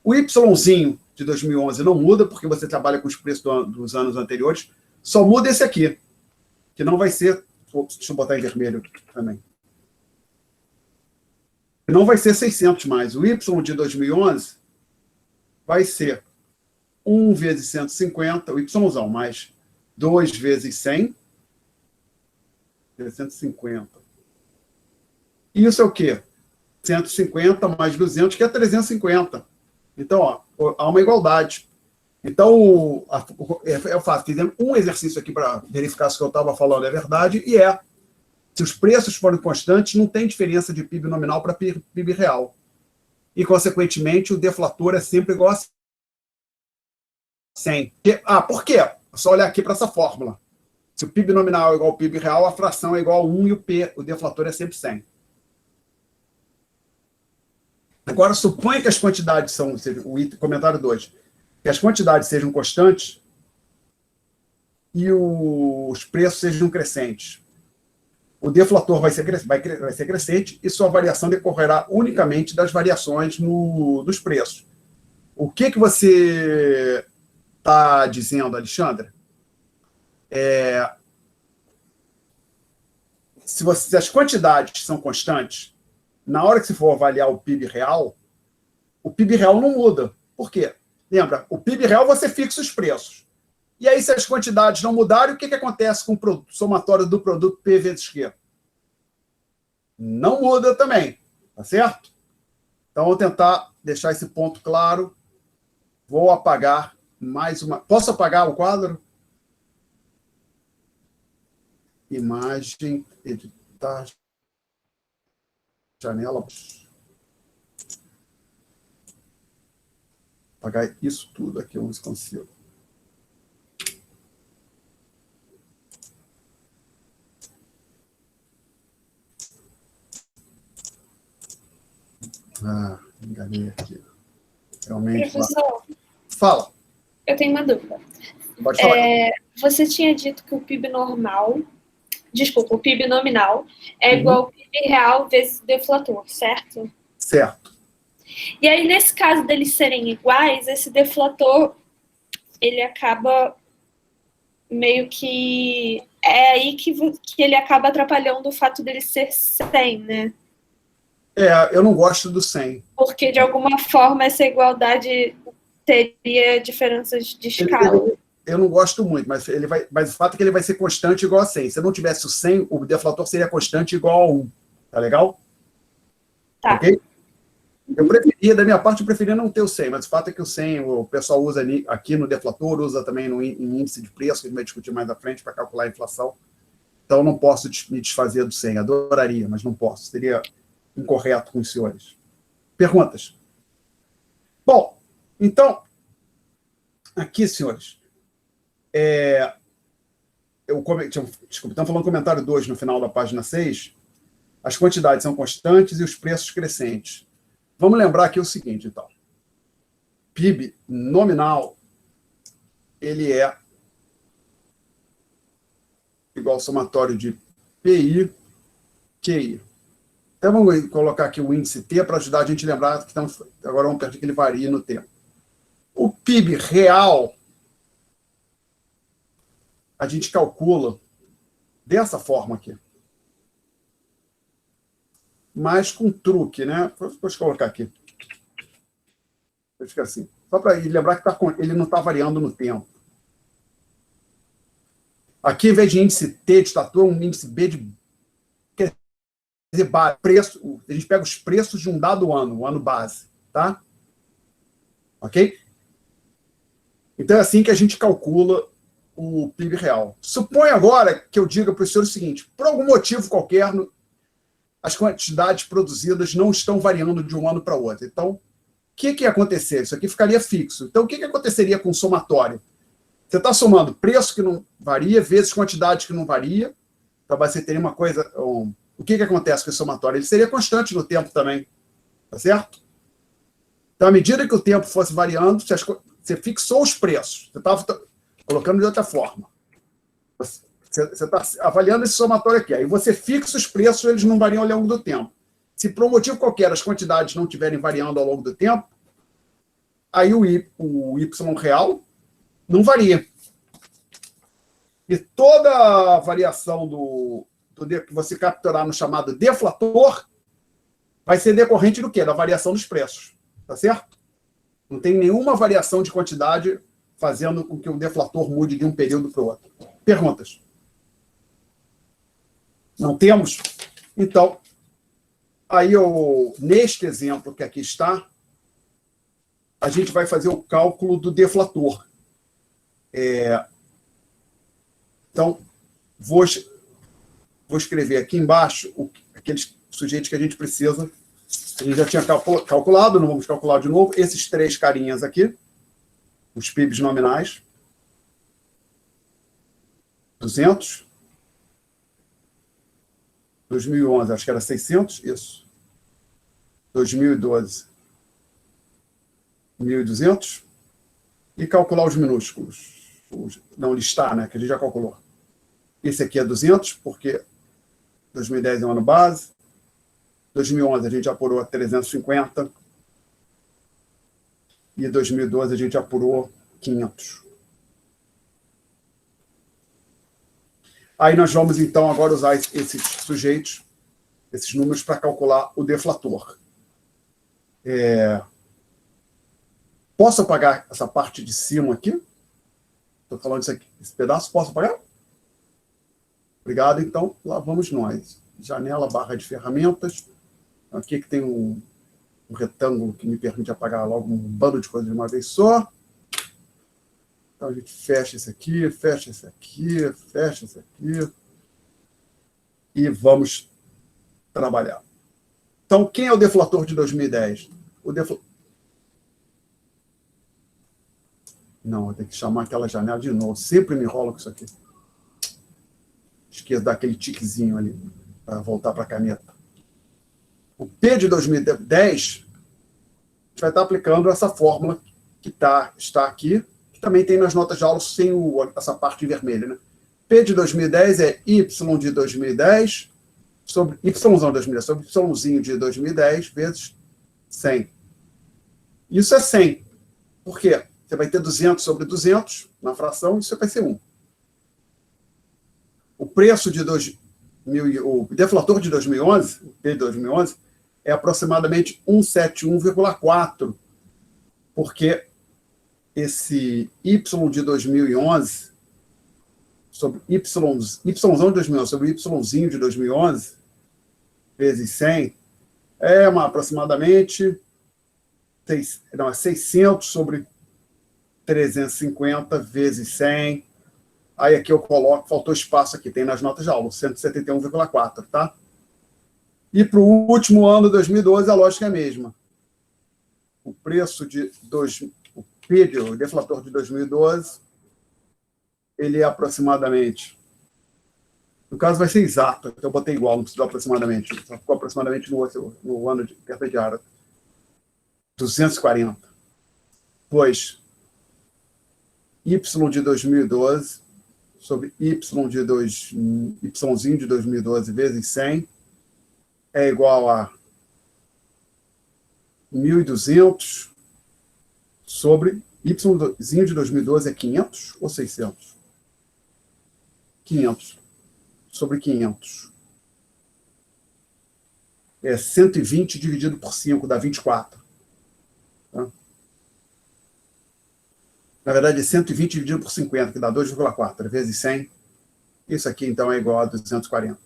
o Yzinho de 2011 não muda, porque você trabalha com os preços dos anos anteriores, só muda esse aqui, que não vai ser... Deixa eu botar em vermelho também. Não vai ser 600 mais. O Y de 2011 vai ser 1 vezes 150, o Yzão, mais 2 vezes 100, 150. Isso é o quê? 150 mais 200, que é 350. Então, ó, há uma igualdade. Então, eu faço, fizemos um exercício aqui para verificar se o que eu estava falando é verdade, e se os preços forem constantes, não tem diferença de PIB nominal para PIB real. E, consequentemente, o deflator é sempre igual a 100. Por quê? É só olhar aqui para essa fórmula. Se o PIB nominal é igual ao PIB real, a fração é igual a 1 e o deflator é sempre 100. Agora, suponha que as quantidades são, o comentário 2, que as quantidades sejam constantes e os preços sejam crescentes. O deflator vai ser crescente e sua variação decorrerá unicamente das variações dos preços. O que você está dizendo, Alexandre? Se as quantidades são constantes, na hora que se for avaliar o PIB real não muda. Por quê? Lembra, o PIB real você fixa os preços. E aí, se as quantidades não mudarem, o que acontece com o somatório do produto P vezes Q? Não muda também, tá certo? Então, vou tentar deixar esse ponto claro. Vou apagar mais uma... Posso apagar o quadro? Imagem, editar... Janela. Apagar isso tudo aqui, eu consigo. Enganei aqui. Realmente. Professor, fala. Eu tenho uma dúvida. Pode falar. Você tinha dito que o PIB normal... Desculpa, o PIB nominal é igual ao PIB real vezes deflator, certo? Certo. E aí, nesse caso deles serem iguais, esse deflator, ele acaba meio que... É aí que ele acaba atrapalhando o fato dele ser 100, né? Eu não gosto do 100. Porque, de alguma forma, essa igualdade teria diferenças de escala. Eu não gosto muito, mas o fato é que ele vai ser constante igual a 100. Se não tivesse o 100, o deflator seria constante igual a 1. Tá legal? Tá. Ok? Da minha parte, eu preferia não ter o 100, mas o fato é que o 100 o pessoal usa aqui no deflator, usa também em índice de preço, que a gente vai discutir mais à frente para calcular a inflação. Então, eu não posso me desfazer do 100. Adoraria, mas não posso. Seria incorreto com os senhores. Perguntas? Bom, então, aqui, senhores, desculpa, estamos falando comentário 2 no final da página 6. as quantidades são constantes e os preços crescentes. Vamos lembrar aqui o seguinte, então. PIB nominal, ele é igual ao somatório de PI, QI. Então, vamos colocar aqui o índice T para ajudar a gente a lembrar que estamos, agora vamos permitir que ele varie no tempo. O PIB real, a gente calcula dessa forma aqui. Mas com truque, né? Deixa eu colocar aqui. Fica assim. Só para lembrar que ele não está variando no tempo. Aqui, em vez de índice T de tatu, é um índice B de... Quer dizer, preço, a gente pega os preços de um dado ano, o ano base. Tá? Ok? Então, é assim que a gente calcula o PIB real. Supõe agora que eu diga para o senhor o seguinte, por algum motivo qualquer, as quantidades produzidas não estão variando de um ano para outro. Então, o que ia acontecer? Isso aqui ficaria fixo. Então, o que aconteceria com o somatório? Você está somando preço que não varia, vezes quantidade que não varia. Então, você teria uma coisa... o que acontece com esse somatório? Ele seria constante no tempo também. Tá certo? Então, à medida que o tempo fosse variando, você fixou os preços. Você estava colocando de outra forma. Você está avaliando esse somatório aqui. Aí você fixa os preços, eles não variam ao longo do tempo. Se por um motivo qualquer as quantidades não estiverem variando ao longo do tempo, aí o Y real não varia. E toda a variação que você capturar no chamado deflator vai ser decorrente do quê? Da variação dos preços. Tá certo? Não tem nenhuma variação de quantidade fazendo com que o deflator mude de um período para o outro. Perguntas? Não temos? Então, aí neste exemplo que aqui está, a gente vai fazer o cálculo do deflator. Então, vou escrever aqui embaixo aqueles sujeitos que a gente precisa. A gente já tinha calculado, não vamos calcular de novo. Esses três carinhas aqui, os PIBs nominais. 200. 2011, acho que era 600, isso. 2012, 1.200. E calcular os minúsculos. Não listar, né, que a gente já calculou. Esse aqui é 200, porque 2010 é um ano base. 2011 a gente apurou 350. E 2012 a gente apurou 500. Aí nós vamos, então, agora usar esses sujeitos, esses números, para calcular o deflator. Posso apagar essa parte de cima aqui? Estou falando disso aqui. Esse pedaço, posso apagar? Obrigado. Então, lá vamos nós. Janela, barra de ferramentas. Aqui que tem um retângulo que me permite apagar logo um bando de coisas de uma vez só. Então, a gente fecha esse aqui, fecha esse aqui, fecha esse aqui. E vamos trabalhar. Então, quem é o deflator de 2010? Não, eu tenho que chamar aquela janela de novo. Sempre me enrolo com isso aqui. Esqueço daquele tiquezinho ali, para voltar para a caneta. O P de 2010, a gente vai estar aplicando essa fórmula que está aqui, que também tem nas notas de aula sem essa parte vermelha. Né? P de 2010 é Y de 2010 sobre Yzão de 2010, sobre Yzinho de 2010 vezes 100. Isso é 100. Por quê? Você vai ter 200 sobre 200 na fração, isso vai ser 1. O preço de o deflator de 2011, o P de 2011, é aproximadamente 171,4, porque esse Y de 2011 sobre Yzão de 2011 sobre Yzinho de 2011 vezes 100 é aproximadamente 600 sobre 350 vezes 100. Aí aqui eu coloco, faltou espaço aqui, tem nas notas de aula, 171,4, tá? E para o último ano, 2012, a lógica é a mesma. O preço o PIB, o deflator de 2012, ele é aproximadamente No caso, vai ser exato, então eu botei igual, não precisou aproximadamente. Só ficou aproximadamente no ano de intermediário. 240. Pois y de 2012 sobre yzinho de 2012 vezes 100 é igual a 1.200 sobre yzinho de 2012 é 500 ou 600? 500 sobre 500. É 120 dividido por 5, dá 24. Tá? Na verdade, é 120 dividido por 50, que dá 2,4, vezes 100. Isso aqui, então, é igual a 240.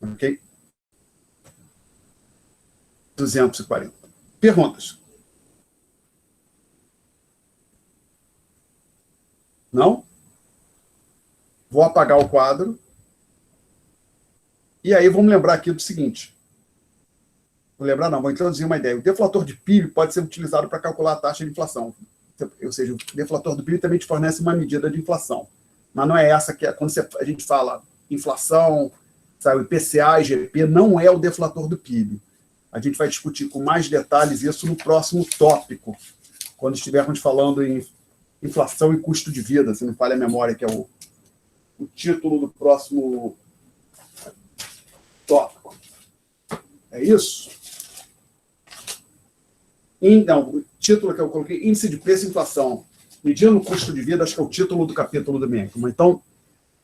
Ok? 240. Perguntas? Não? Vou apagar o quadro. E aí, vamos lembrar aqui do seguinte. Vou lembrar, não, vou introduzir uma ideia. O deflator de PIB pode ser utilizado para calcular a taxa de inflação. Ou seja, o deflator do PIB também te fornece uma medida de inflação. Mas não é essa que é. Quando a gente fala inflação, sabe, IPCA, IGP, não é o deflator do PIB. A gente vai discutir com mais detalhes isso no próximo tópico, quando estivermos falando em inflação e custo de vida, se não falha a memória, que é o título do próximo tópico. É isso? Então, o título que eu coloquei, índice de preço e inflação. Medindo o custo de vida, acho que é o título do capítulo do Menkman. Então,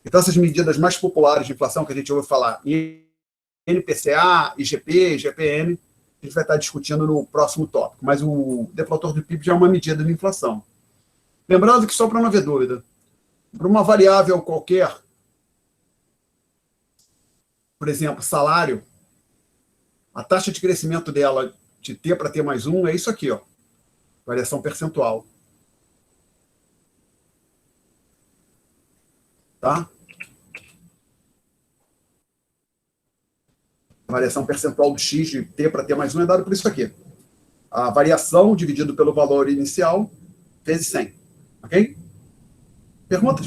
essas medidas mais populares de inflação que a gente ouve falar, INPCA, IGP, IGPM, a gente vai estar discutindo no próximo tópico. Mas o deflator do PIB já é uma medida de inflação. Lembrando que, só para não haver dúvida, para uma variável qualquer, por exemplo, salário, a taxa de crescimento dela de T para T mais 1 é isso aqui, ó, variação percentual. Tá? A variação percentual do X de T para T mais 1 é dada por isso aqui. A variação dividido pelo valor inicial vezes 100. Ok? Perguntas?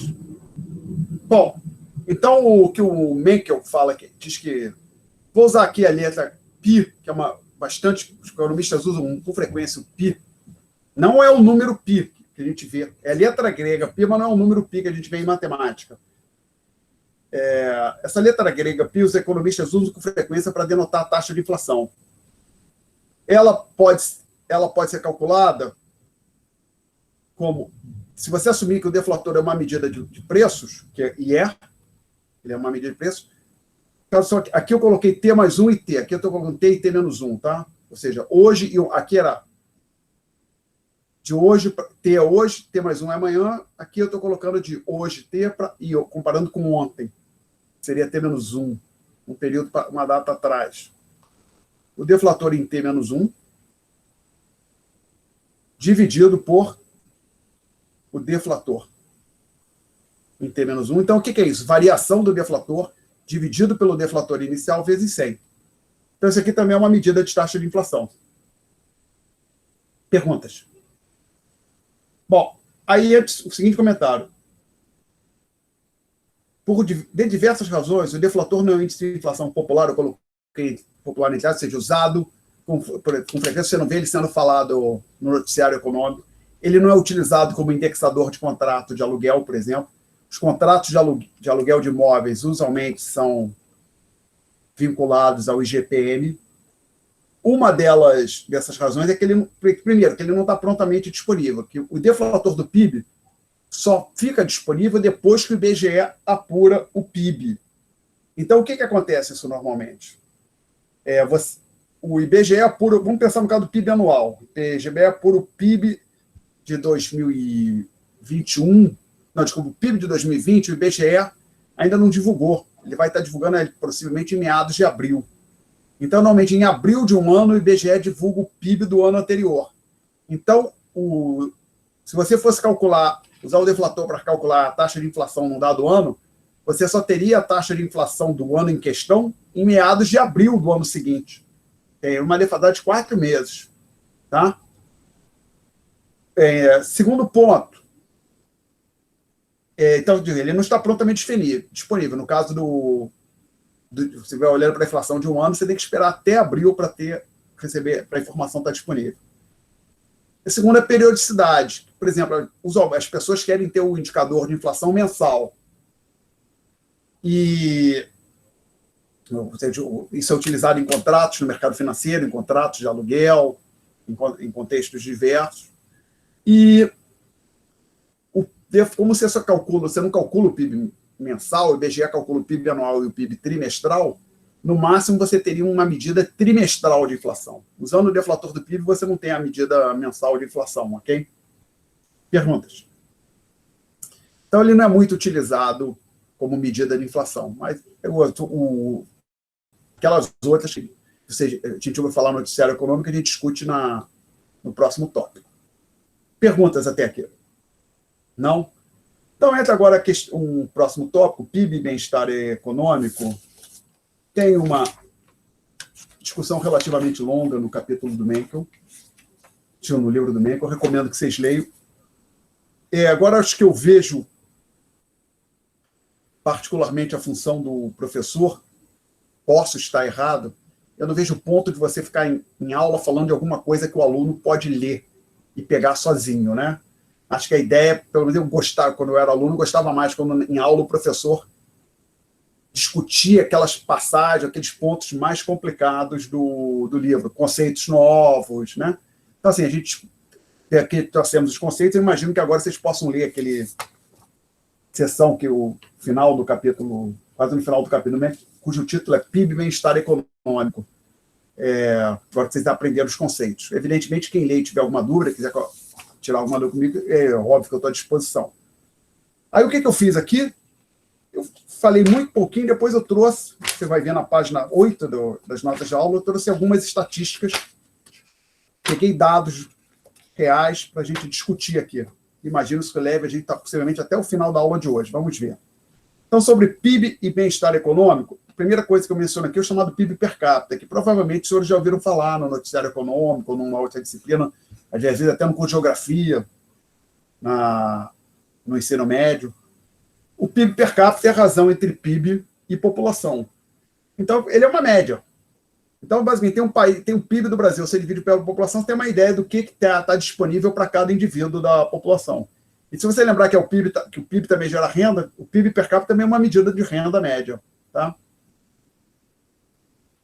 Bom, então o que o Menkel fala aqui, diz que... Vou usar aqui a letra π, que é uma... Bastante, os economistas usam com frequência o π. Não é o número π que a gente vê. É a letra grega π, mas não é o número π que a gente vê em matemática. Essa letra grega π, os economistas usam com frequência para denotar a taxa de inflação. Ela pode ser calculada como... Se você assumir que o deflator é uma medida de preços, ele é uma medida de preços, aqui eu coloquei T mais 1 e T. Aqui eu estou colocando T e T menos 1, tá? Ou seja, hoje, aqui era de hoje, T é hoje, T mais 1 é amanhã. Aqui eu estou colocando de hoje T e comparando com ontem. Seria T menos 1, um período, uma data atrás. O deflator em T menos 1, dividido por o deflator em T menos 1. Então, o que é isso? Variação do deflator dividido pelo deflator inicial vezes 100. Então, isso aqui também é uma medida de taxa de inflação. Perguntas? Bom, aí o seguinte comentário. De diversas razões, o deflator não é um índice de inflação popular, eu coloquei popular entre aspas, seja usado, com frequência você não vê ele sendo falado no noticiário econômico. Ele não é utilizado como indexador de contrato de aluguel, por exemplo. Os contratos de aluguel de imóveis usualmente são vinculados ao IGPM. Uma dessas razões é que primeiro, que ele não está prontamente disponível, que o deflator do PIB só fica disponível depois que o IBGE apura o PIB. Então, o que acontece isso normalmente? O IBGE apura, vamos pensar no caso do PIB anual, o IBGE apura o PIB de 2021, não, desculpa, o PIB de 2020, o IBGE ainda não divulgou. Ele vai estar divulgando possivelmente em meados de abril. Então, normalmente, em abril de um ano, o IBGE divulga o PIB do ano anterior. Então, se você fosse usar o deflator para calcular a taxa de inflação num dado ano, você só teria a taxa de inflação do ano em questão em meados de abril do ano seguinte. Tem uma defasagem de 4 meses. Tá? Segundo ponto. Então, ele não está prontamente disponível. No caso você vai olhando para a inflação de um ano, você tem que esperar até abril para receber, para a informação estar disponível. A segunda é a periodicidade. Por exemplo, as pessoas querem ter o indicador de inflação mensal. E isso é utilizado em contratos no mercado financeiro, em contratos de aluguel, em contextos diversos. E como você não calcula o PIB mensal, o IBGE calcula o PIB anual e o PIB trimestral, no máximo você teria uma medida trimestral de inflação. Usando o deflator do PIB, você não tem a medida mensal de inflação, ok? Perguntas? Então, ele não é muito utilizado como medida de inflação, mas aquelas outras que a gente vai falar no noticiário econômico, a gente discute no próximo tópico. Perguntas até aqui? Não? Então, entra agora um próximo tópico, PIB e bem-estar econômico. Tem uma discussão relativamente longa no capítulo do Mencken, no livro do Mencken, eu recomendo que vocês leiam. Agora, acho que eu vejo particularmente a função do professor, posso estar errado, eu não vejo o ponto de você ficar em aula falando de alguma coisa que o aluno pode ler e pegar sozinho, né? Acho que a ideia, pelo menos eu gostava, quando eu era aluno, gostava mais quando em aula o professor discutia aquelas passagens, aqueles pontos mais complicados do livro, conceitos novos, né? Então, assim, aqui trouxemos os conceitos, eu imagino que agora vocês possam ler aquele seção que o final do capítulo, quase no final do capítulo, né, cujo título é PIB e bem-estar econômico. Agora que vocês aprenderam os conceitos. Evidentemente, quem lê e tiver alguma dúvida, quiser tirar alguma dúvida comigo, é óbvio que eu estou à disposição. Aí, o que eu fiz aqui? Eu falei muito pouquinho, depois eu trouxe, você vai ver na página 8 das notas de aula, eu trouxe algumas estatísticas, peguei dados reais para a gente discutir aqui. Imagino que leve a gente possivelmente até o final da aula de hoje. Vamos ver. Então, sobre PIB e bem-estar econômico, a primeira coisa que eu menciono aqui é o chamado PIB per capita, que provavelmente os senhores já ouviram falar no noticiário econômico, ou numa outra disciplina, às vezes até no curso de geografia, no ensino médio. O PIB per capita é a razão entre PIB e população. Então, ele é uma média. Então, basicamente, tem o PIB do Brasil, você divide pela população, você tem uma ideia do que está disponível para cada indivíduo da população. E se você lembrar que o PIB também gera renda, o PIB per capita também é uma medida de renda média. Tá?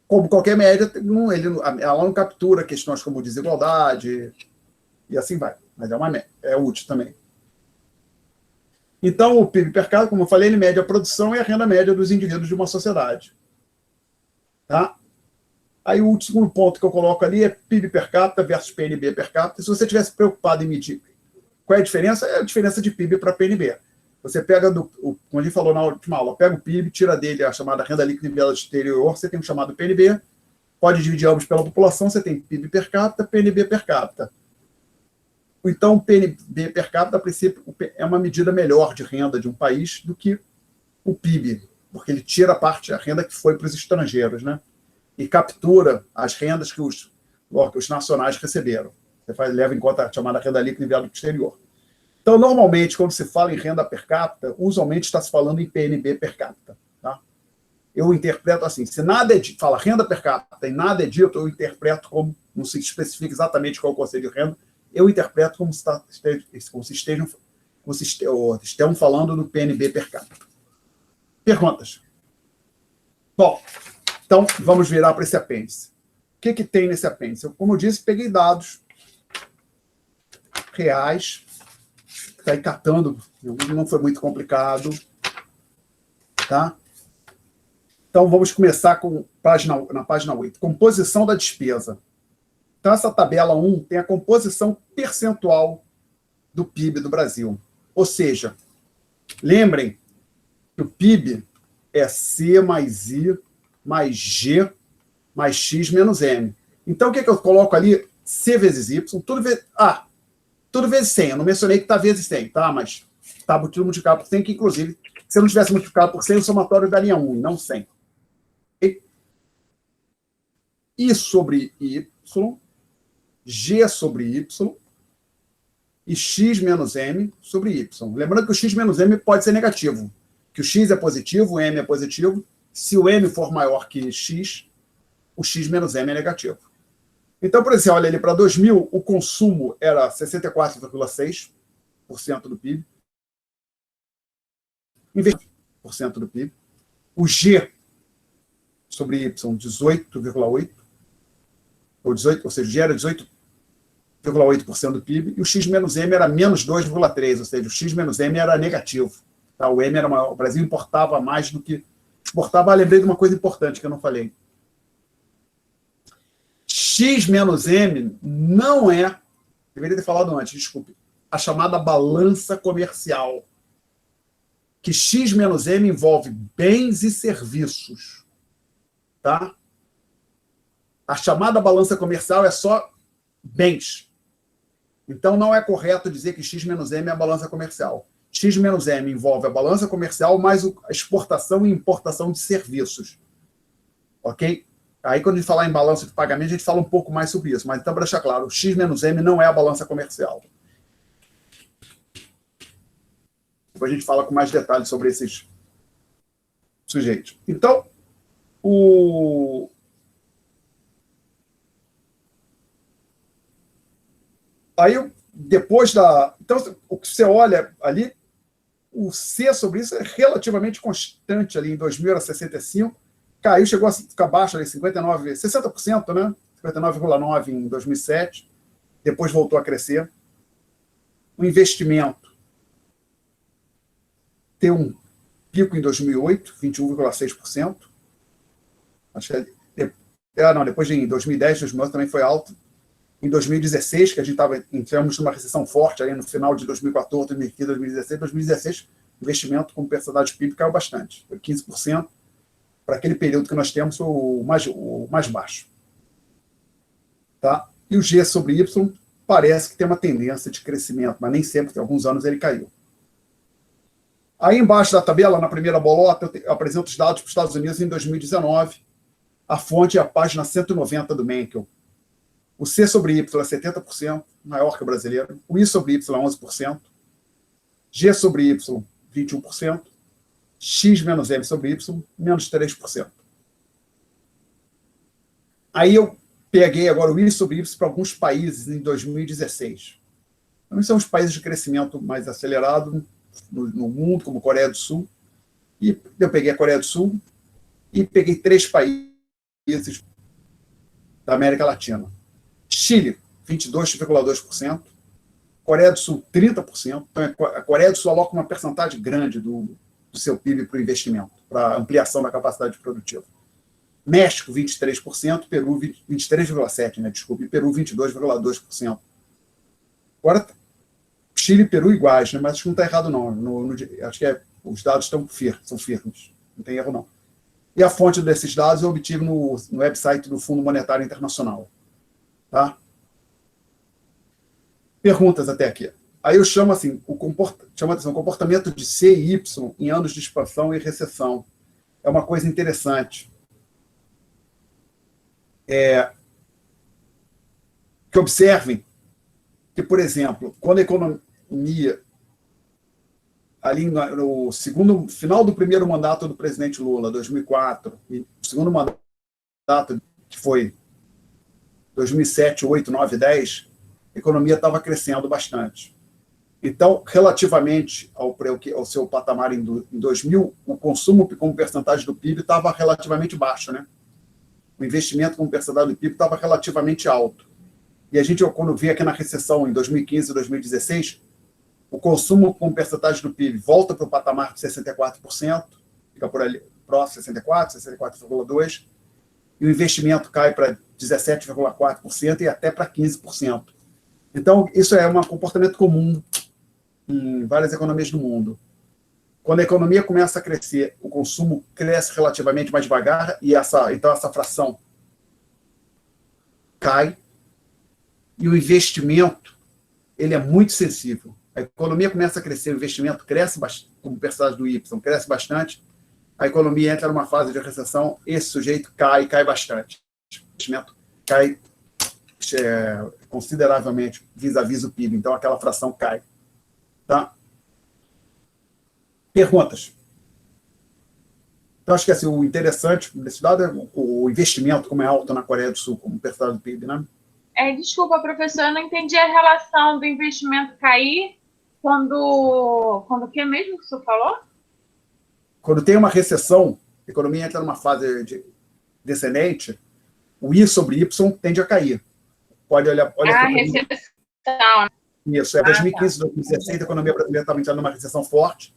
Como qualquer média, ela não captura questões como desigualdade e assim vai. Mas é útil também. Então, o PIB per capita, como eu falei, ele mede a produção e a renda média dos indivíduos de uma sociedade. Tá? Aí o segundo ponto que eu coloco ali é PIB per capita versus PNB per capita. Se você tivesse preocupado em medir qual é a diferença, é a diferença de PIB para PNB. Você pega, como a gente falou na última aula, pega o PIB, tira dele a chamada renda líquida nivelada exterior, você tem o chamado PNB, pode dividir ambos pela população, você tem PIB per capita, PNB per capita. Então, o PNB per capita, a princípio, é uma medida melhor de renda de um país do que o PIB, porque ele tira a renda que foi para os estrangeiros, né? E captura as rendas que os nacionais receberam. Você leva em conta a chamada renda líquida nivelada exterior. Então, normalmente, quando se fala em renda per capita, usualmente está se falando em PNB per capita. Tá? Eu interpreto assim, se nada fala renda per capita e nada é dito, eu interpreto como, não se especifica exatamente qual é o conceito de renda, eu interpreto como se estejam falando do PNB per capita. Perguntas? Bom, então, vamos virar para esse apêndice. O que tem nesse apêndice? Como eu disse, peguei dados reais, está aí catando, não foi muito complicado. Tá? Então, vamos começar na página 8. Composição da despesa. Então, essa tabela 1 tem a composição percentual do PIB do Brasil. Ou seja, lembrem que o PIB é C mais I mais G mais X menos M. Então, o que eu coloco ali? C vezes Y, tudo vezes 100. Eu não mencionei que está vezes 100, tá? Mas está tudo multiplicado por 100, que, inclusive, se eu não tivesse multiplicado por 100, o somatório daria 1, não 100. Okay? I sobre Y, G sobre Y, e x menos m sobre y. Lembrando que o x menos m pode ser negativo, que o x é positivo, o m é positivo. Se o m for maior que x, o x menos m é negativo. Então, por exemplo, olha ali, para 2000, o consumo era 64,6% do PIB, 20% do PIB. O G sobre Y, 18,8%, ou seja, o G era 18,8% do PIB, e o X menos M era menos 2,3%, ou seja, o X menos M era negativo. Tá? O M era maior. O Brasil importava mais do que exportava. Lembrei de uma coisa importante que eu não falei. X menos M não é, deveria ter falado antes, desculpe, a chamada balança comercial. Que X menos M envolve bens e serviços. Tá? A chamada balança comercial é só bens. Então, não é correto dizer que X menos M é a balança comercial. X menos M envolve a balança comercial mais a exportação e importação de serviços. Ok? Aí, quando a gente falar em balança de pagamento, a gente fala um pouco mais sobre isso. Mas, então, para deixar claro, o X menos M não é a balança comercial. Depois a gente fala com mais detalhes sobre esses sujeitos. Então, aí, depois da... Então, o que você olha ali, o C sobre isso é relativamente constante ali. Em 2000 era 65%, caiu, chegou a ficar baixo ali, 59%, 60%, né? 59,9% em 2007, depois voltou a crescer. O investimento tem um pico em 2008, 21,6%. Acho que depois em 2010, 2011 também foi alto. Em 2016, que a gente entramos numa recessão forte aí no final de 2014, 2015, 2016, o investimento como percentual de PIB caiu bastante. Foi 15%. Para aquele período que nós temos, foi o mais baixo. Tá? E o G sobre Y parece que tem uma tendência de crescimento, mas nem sempre, tem alguns anos ele caiu. Aí embaixo da tabela, na primeira bolota, eu apresento os dados para os Estados Unidos em 2019. A fonte é a página 190 do Menkel. O C sobre Y é 70%, maior que o brasileiro. O I sobre Y é 11%. G sobre Y, 21%. X menos M sobre Y, menos 3%. Aí eu peguei agora o I sobre Y para alguns países em 2016. Então, são os países de crescimento mais acelerado no mundo, como Coreia do Sul. E eu peguei a Coreia do Sul e peguei 3 países da América Latina. Chile, 22,2%. Coreia do Sul, 30%. Então, a Coreia do Sul aloca uma percentagem grande do seu PIB para o investimento, para ampliação da capacidade produtiva. México, 23%, Peru, 23,7%, né? Desculpe, Peru, 22,2%. Agora, Chile e Peru iguais, né? Mas acho que não está errado, não. Acho que os dados são firmes, não tem erro, não. E a fonte desses dados eu obtive no website do Fundo Monetário Internacional. Tá? Perguntas até aqui. Aí eu chamo assim, o comportamento de C e Y em anos de expansão e recessão. É uma coisa interessante. Que observem que, por exemplo, quando a economia, ali no final do primeiro mandato do presidente Lula, 2004, e o segundo mandato, que foi 2007, 2008, 2009, 2010, a economia estava crescendo bastante. Então, relativamente ao seu patamar em 2000, o consumo como percentagem do PIB estava relativamente baixo, né? O investimento como percentagem do PIB estava relativamente alto. E a gente, quando vê aqui na recessão em 2015 e 2016, o consumo como percentagem do PIB volta para o patamar de 64%, fica por ali próximo, 64%, 64,2%, e o investimento cai para 17,4% e até para 15%. Então, isso é um comportamento comum em várias economias do mundo. Quando a economia começa a crescer, o consumo cresce relativamente mais devagar e então essa fração cai e o investimento ele é muito sensível. A economia começa a crescer, o investimento cresce bastante, como percentagem do Y, cresce bastante, a economia entra numa fase de recessão, esse sujeito cai bastante. O investimento cai consideravelmente vis-à-vis o PIB. Então, aquela fração cai. Tá? Perguntas? Então, acho que assim, o interessante desse dado é o investimento, como é alto na Coreia do Sul, como percentual do PIB, né? Desculpa, professor, eu não entendi a relação do investimento cair quando o que mesmo que o senhor falou? Quando tem uma recessão, a economia entra numa fase descendente, o I sobre Y tende a cair. Pode olhar. A recessão. Isso, 2015, 2016, a economia brasileira estava entrando numa recessão forte.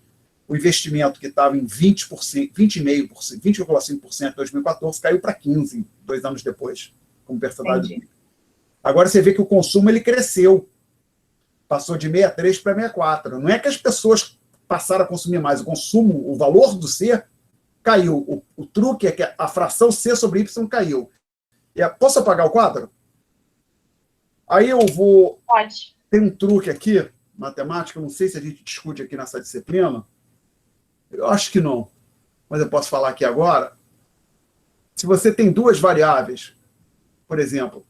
O investimento, que estava em 20%, 20,5%, 20,5% em 2014, caiu para 15%, 2 anos depois, como percentual do PIB. Agora você vê que o consumo ele cresceu. Passou de 63 para 64. Não é que as pessoas passaram a consumir mais. O consumo, o valor do C caiu. O truque é que a fração C sobre Y caiu. Posso apagar o quadro? Aí eu vou... Pode. Tem um truque aqui, matemática, não sei se a gente discute aqui nessa disciplina. Eu acho que não. Mas eu posso falar aqui agora. Se você tem duas variáveis, por exemplo,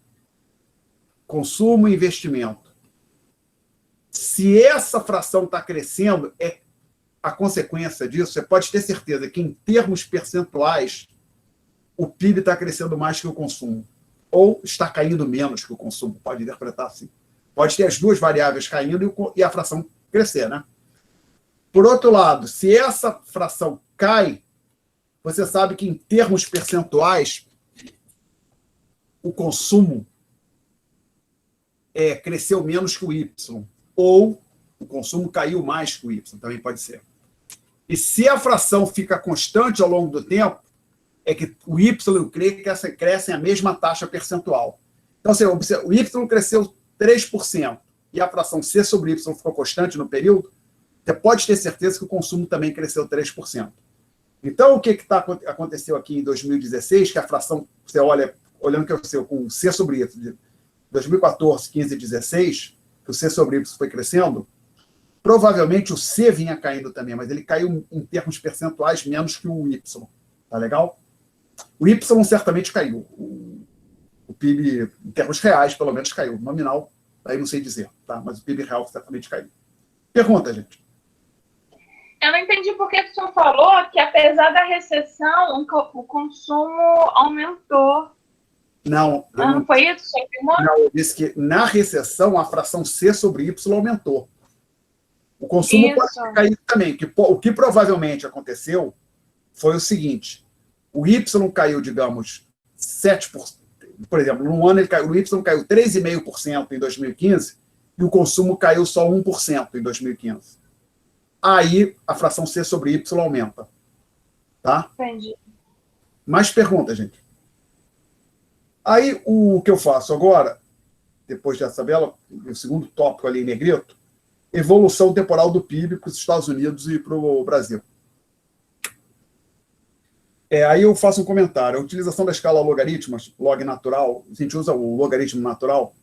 consumo e investimento. Se essa fração está crescendo, a consequência disso, você pode ter certeza que, em termos percentuais, o PIB está crescendo mais que o consumo. Ou está caindo menos que o consumo, pode interpretar assim. Pode ter as duas variáveis caindo e a fração crescer, né? Por outro lado, se essa fração cai, você sabe que, em termos percentuais, o consumo cresceu menos que o Y. Ou o consumo caiu mais que o Y, também pode ser. E se a fração fica constante ao longo do tempo, é que o Y e o C crescem a mesma taxa percentual. Então, o Y cresceu 3% e a fração C sobre Y ficou constante no período, você pode ter certeza que o consumo também cresceu 3%. Então, o que aconteceu aqui em 2016, que a fração, você olhando que é o seu, com C sobre Y, de 2014, 15 e 16, que o C sobre Y foi crescendo, provavelmente o C vinha caindo também, mas ele caiu em termos percentuais menos que o Y. Tá legal? O Y certamente caiu. O PIB, em termos reais, pelo menos caiu. Nominal, aí não sei dizer, tá? Mas o PIB real certamente caiu. Pergunta, gente. Eu não entendi por que o senhor falou que, apesar da recessão, o consumo aumentou. Não. Não foi isso? Você afirmou? Não, eu disse que, na recessão, a fração C sobre Y aumentou. O consumo pode cair também. O que provavelmente aconteceu foi o seguinte: o Y caiu, digamos, 7%. Por exemplo, num ano o Y caiu 3,5% em 2015 e o consumo caiu só 1% em 2015. Aí a fração C sobre Y aumenta. Tá? Entendi. Mais perguntas, gente? Aí o que eu faço agora, depois dessa tabela, o segundo tópico ali em negrito, evolução temporal do PIB para os Estados Unidos e para o Brasil. Aí eu faço um comentário. A utilização da escala logarítmicos, log natural, a gente usa o logaritmo natural,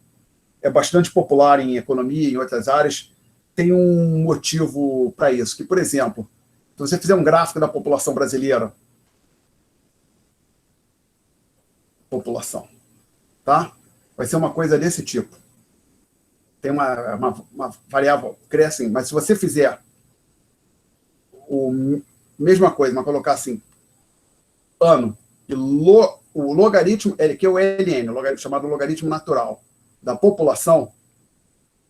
é bastante popular em economia e em outras áreas. Tem um motivo para isso, que, por exemplo, se você fizer um gráfico da população brasileira, tá? Vai ser uma coisa desse tipo. Tem uma variável, cresce, mas se você fizer mesma coisa, mas colocar assim, ano, e o logaritmo, que é o LN, chamado logaritmo natural, da população,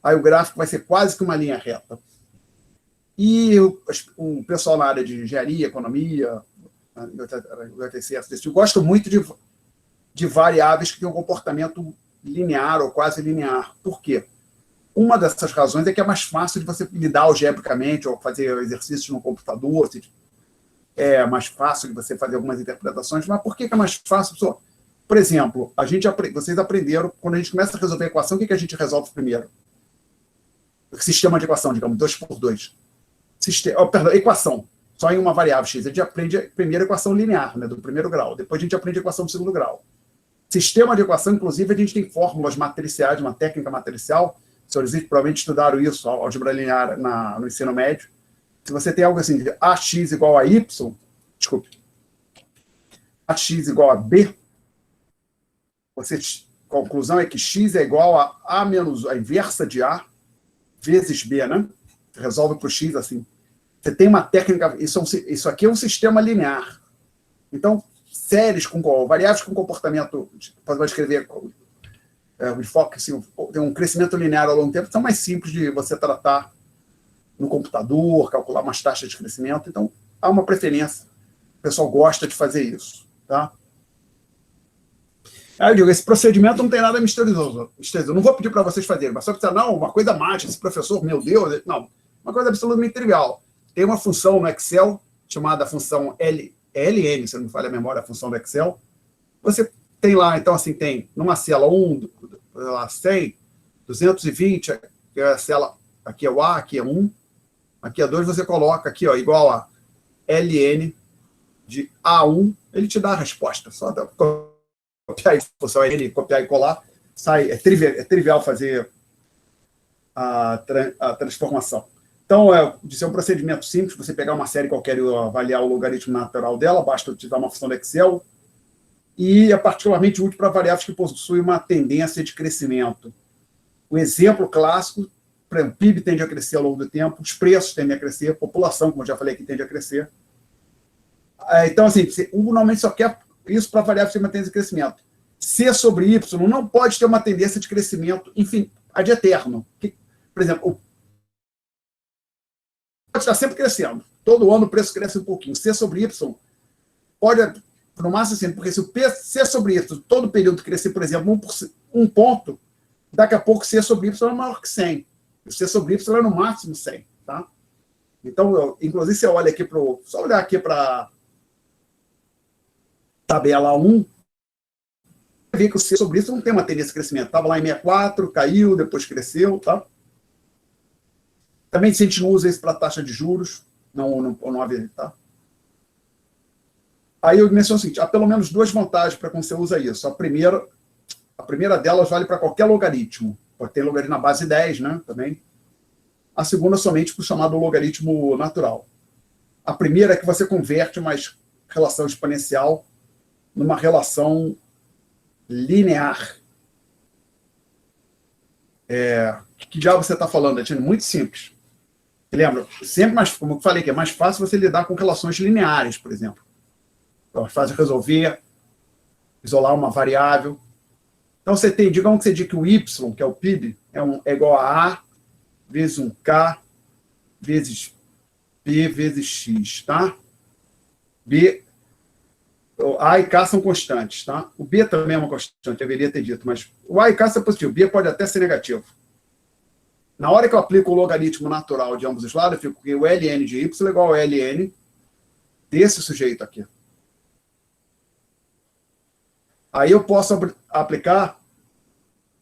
aí o gráfico vai ser quase que uma linha reta. E o pessoal na área de engenharia, economia, gosta muito de variáveis que têm um comportamento linear ou quase linear. Por quê? Uma dessas razões é que é mais fácil de você lidar algebricamente ou fazer exercícios no computador. É mais fácil de você fazer algumas interpretações. Mas por que é mais fácil? Por exemplo, vocês aprenderam, quando a gente começa a resolver a equação, o que a gente resolve primeiro? Sistema de equação, digamos, 2x2. Equação, só em uma variável x. A gente aprende a primeira equação linear, né, do primeiro grau. Depois a gente aprende a equação do segundo grau. Sistema de equação, inclusive, a gente tem fórmulas matriciais, uma técnica matricial. Os senhores provavelmente estudaram isso, álgebra linear, no ensino médio. Se você tem algo assim, de ax igual a y, ax igual a b, você conclusão é que x é igual a menos a inversa de a vezes b, né? Você resolve para o x assim. Você tem uma técnica, isso aqui é um sistema linear. Então, séries com variáveis com comportamento, pode escrever o enfoque, assim, tem um crescimento linear ao longo do tempo, são mais simples de você tratar no computador, calcular umas taxas de crescimento. Então, há uma preferência. O pessoal gosta de fazer isso, tá? Aí eu digo, esse procedimento não tem nada misterioso. Eu não vou pedir para vocês fazerem, mas só que não, uma coisa mágica, esse professor, meu Deus, não. Uma coisa absolutamente trivial. Tem uma função no Excel, chamada função LN, se não me falha a memória, a função do Excel. Você tem lá, então, assim, tem numa cela 1, 100, 220, que é a cela, aqui é o A, aqui é 1, aqui é 2, você coloca aqui, ó, igual a LN de A1, ele te dá a resposta. Só copiar a função LN, copiar e colar, sai, é trivial fazer a transformação. Então, isso é um procedimento simples, você pegar uma série qualquer e avaliar o logaritmo natural dela, basta utilizar uma função do Excel, e é particularmente útil para variáveis que possuem uma tendência de crescimento. O exemplo clássico, por exemplo, o PIB tende a crescer ao longo do tempo, os preços tendem a crescer, a população, como eu já falei aqui, tende a crescer. Então, assim, você normalmente só quer isso para variáveis que têm uma tendência de crescimento. C sobre Y não pode ter uma tendência de crescimento, enfim, ad eterno. Por exemplo, pode estar sempre crescendo. Todo ano o preço cresce um pouquinho. C sobre Y pode, no máximo assim, porque se o C sobre Y todo período crescer, por exemplo, 1 ponto, daqui a pouco C sobre Y é maior que 100. O C sobre Y é no máximo 100. Tá? Então, inclusive, você olha aqui só olhar aqui para tabela 1, vê que o C sobre Y não tem uma tendência de crescimento. Estava lá em 64, caiu, depois cresceu. Tá? Também, se a gente não usa isso para taxa de juros, não haver, tá? Aí eu menciono o seguinte, há pelo menos duas vantagens para quando você usa isso. A primeira delas vale para qualquer logaritmo. Pode ter logaritmo na base 10, né, também. A segunda somente para o chamado logaritmo natural. A primeira é que você converte uma relação exponencial numa relação linear. Que diabo você está falando, Etienne? Muito simples. Lembra? Sempre mais, como eu falei, que é mais fácil você lidar com relações lineares, por exemplo. É mais fácil resolver, isolar uma variável. Então, você tem, digamos que você diga que o Y, que é o PIB, é igual a A vezes um K vezes B vezes X, tá? A e K são constantes, tá? O B também é uma constante, deveria ter dito, mas o A e K são positivos, o B pode até ser negativo. Na hora que eu aplico o logaritmo natural de ambos os lados, eu fico que o ln de y é igual ao ln desse sujeito aqui. Aí eu posso aplicar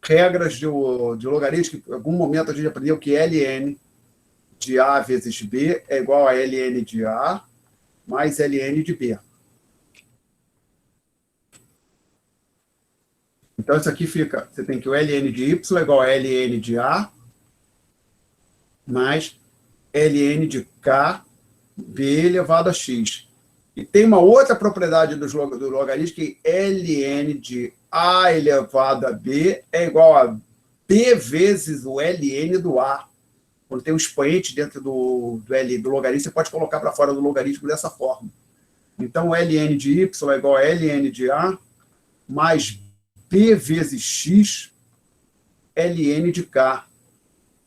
regras de logaritmo, que em algum momento a gente aprendeu que ln de A vezes B é igual a ln de A mais ln de B. Então, isso aqui fica, você tem que o ln de y é igual a ln de A mais ln de k, b elevado a x. E tem uma outra propriedade do logaritmo, que ln de a elevado a b é igual a b vezes o ln do a. Quando tem um expoente dentro do logaritmo, você pode colocar para fora do logaritmo dessa forma. Então, ln de y é igual a ln de a mais b vezes x ln de k.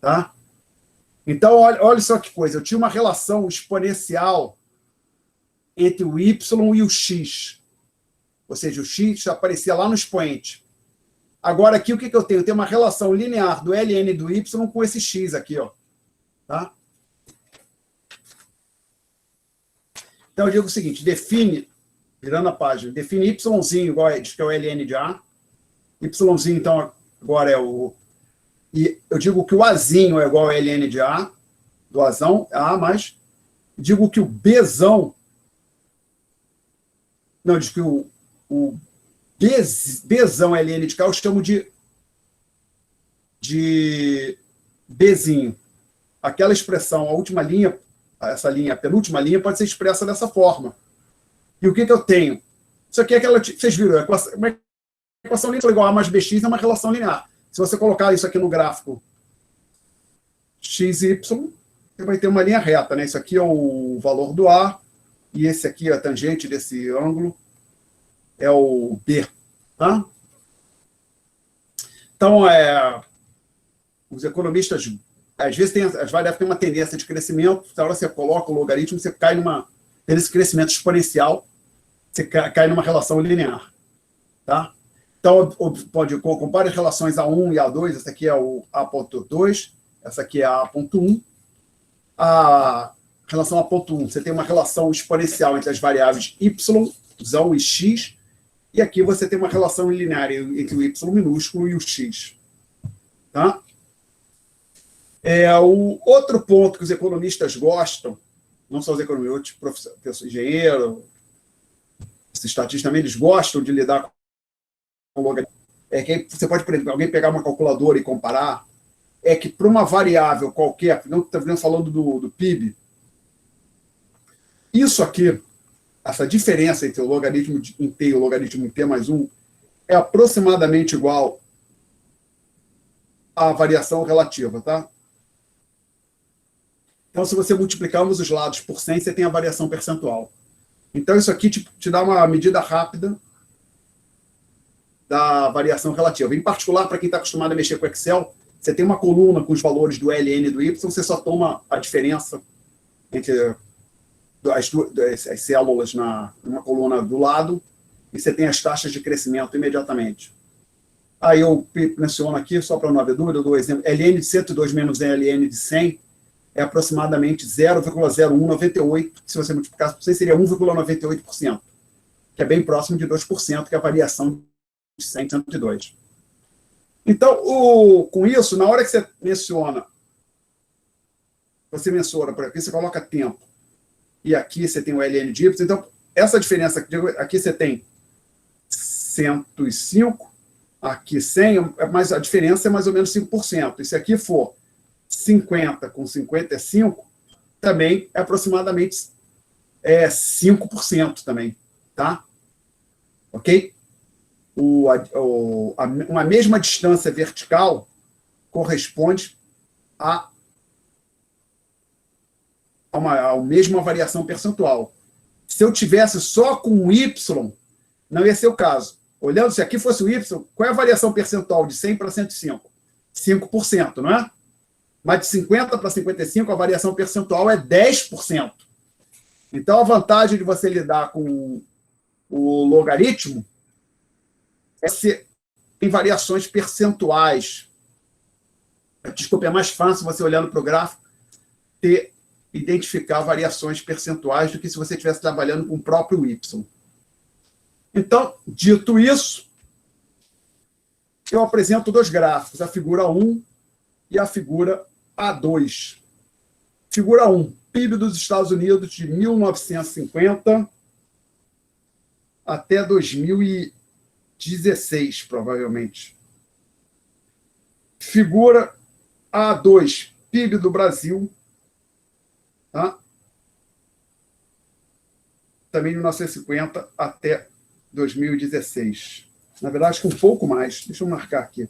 Tá? Então, olha só que coisa. Eu tinha uma relação exponencial entre o y e o x. Ou seja, o x aparecia lá no expoente. Agora, aqui, o que eu tenho? Eu tenho uma relação linear do ln do y com esse x aqui. Ó. Tá? Então, eu digo o seguinte, define, virando a página, define yzinho igual diz que é o ln de a. Yzinho, então, agora é o... E eu digo que o azinho é igual a ln de a, do azão, a, mas digo que o bzão... Não, digo que o bzão ln de k eu chamo de bzinho. Aquela expressão, a última linha, essa linha, a penúltima linha, pode ser expressa dessa forma. E o que eu tenho? Isso aqui é aquela... Vocês viram? Como é equação linear igual a mais bx é uma relação linear. Se você colocar isso aqui no gráfico x, y, você vai ter uma linha reta, né? Isso aqui é o valor do A, e esse aqui é a tangente desse ângulo, é o B, tá? Então, os economistas, às vezes, as variáveis têm uma tendência de crescimento, na hora que você coloca o logaritmo, você cai nesse crescimento exponencial, você cai numa relação linear, tá? Então, pode comparar as relações A1 e A2, essa aqui é o A.2, essa aqui é a A.1. A relação A.1, você tem uma relação exponencial entre as variáveis y e x, e aqui você tem uma relação linear entre o y minúsculo e o x. Tá? O outro ponto que os economistas gostam, não só os economistas, outros engenheiros, os estatistas também, eles gostam de lidar com logaritmo. Que você pode, por exemplo, alguém pegar uma calculadora e comparar, é que para uma variável qualquer, não estamos falando do PIB, isso aqui, essa diferença entre o logaritmo em t e o logaritmo em t mais 1 é aproximadamente igual à variação relativa, tá? Então, se você multiplicarmos os lados por 100, você tem a variação percentual. Então, isso aqui te dá uma medida rápida da variação relativa. Em particular, para quem está acostumado a mexer com Excel, você tem uma coluna com os valores do ln e do y, você só toma a diferença entre as células numa coluna do lado, e você tem as taxas de crescimento imediatamente. Aí eu menciono aqui, só para não haver dúvida, eu dou o exemplo, ln de 102 menos ln de 100 é aproximadamente 0,0198, se você multiplicasse por 100, seria 1,98%, que é bem próximo de 2%, que é a variação de 100 e 102. Então, com isso, na hora que você menciona, por aqui, você coloca tempo, e aqui você tem o ln de y, então, essa diferença, aqui você tem 105, aqui 100, mas a diferença é mais ou menos 5%. E se aqui for 50 com 55, também é aproximadamente 5% também, tá? Ok? Uma mesma distância vertical corresponde a mesma variação percentual. Se eu tivesse só com o y, não ia ser o caso. Olhando, se aqui fosse o y, qual é a variação percentual de 100 para 105? 5%, não é? Mas de 50 para 55, a variação percentual é 10%. Então, a vantagem de você lidar com o logaritmo é que você tem variações percentuais. Desculpa, é mais fácil você, olhando para o gráfico, identificar variações percentuais do que se você estivesse trabalhando com o próprio y. Então, dito isso, eu apresento dois gráficos, a figura 1 e a figura A2. Figura 1, PIB dos Estados Unidos de 1950 até 2016, provavelmente. Figura A2, PIB do Brasil, tá? Também de 1950 até 2016. Na verdade, com um pouco mais. Deixa eu marcar aqui.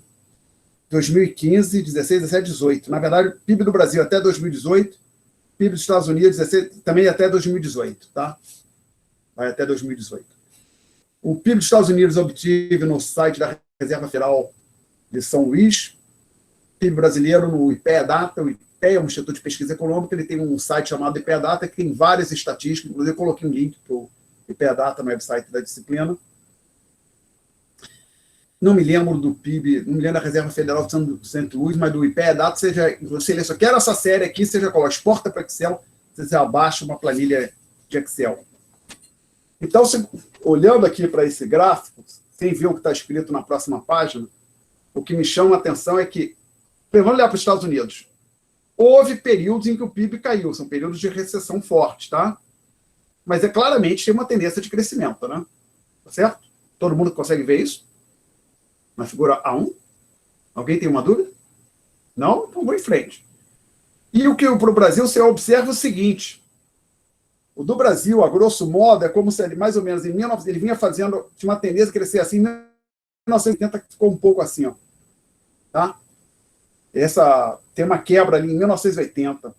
2015, 16, 17, 18. Na verdade, PIB do Brasil até 2018, PIB dos Estados Unidos 16, também até 2018, tá? Vai até 2018. O PIB dos Estados Unidos eu obtive no site da Reserva Federal de São Luís, PIB brasileiro no IPEA-Data. O IPEA é um instituto de pesquisa econômica, ele tem um site chamado IPEA-Data, que tem várias estatísticas, inclusive eu coloquei um link para o IPEA-Data no website da disciplina. Não me lembro do PIB, não me lembro da Reserva Federal de São Luís, mas do IPEA-Data, você só quer essa série aqui, você já coloca, exporta para Excel, você já baixa uma planilha de Excel. Então, olhando aqui para esse gráfico, sem ver o que está escrito na próxima página, o que me chama a atenção é que, vamos olhar para os Estados Unidos, houve períodos em que o PIB caiu, são períodos de recessão forte, tá? Mas claramente tem uma tendência de crescimento, né? Tá certo? Todo mundo consegue ver isso? Na figura A1? Alguém tem uma dúvida? Não? Então vou em frente. E o que para o Brasil você observa o seguinte: o do Brasil, a grosso modo, é como se ele, mais ou menos, em 1900, ele vinha fazendo, tinha uma tendência a crescer assim, 1980 ficou um pouco assim, ó, tá? Tem uma quebra ali em 1980.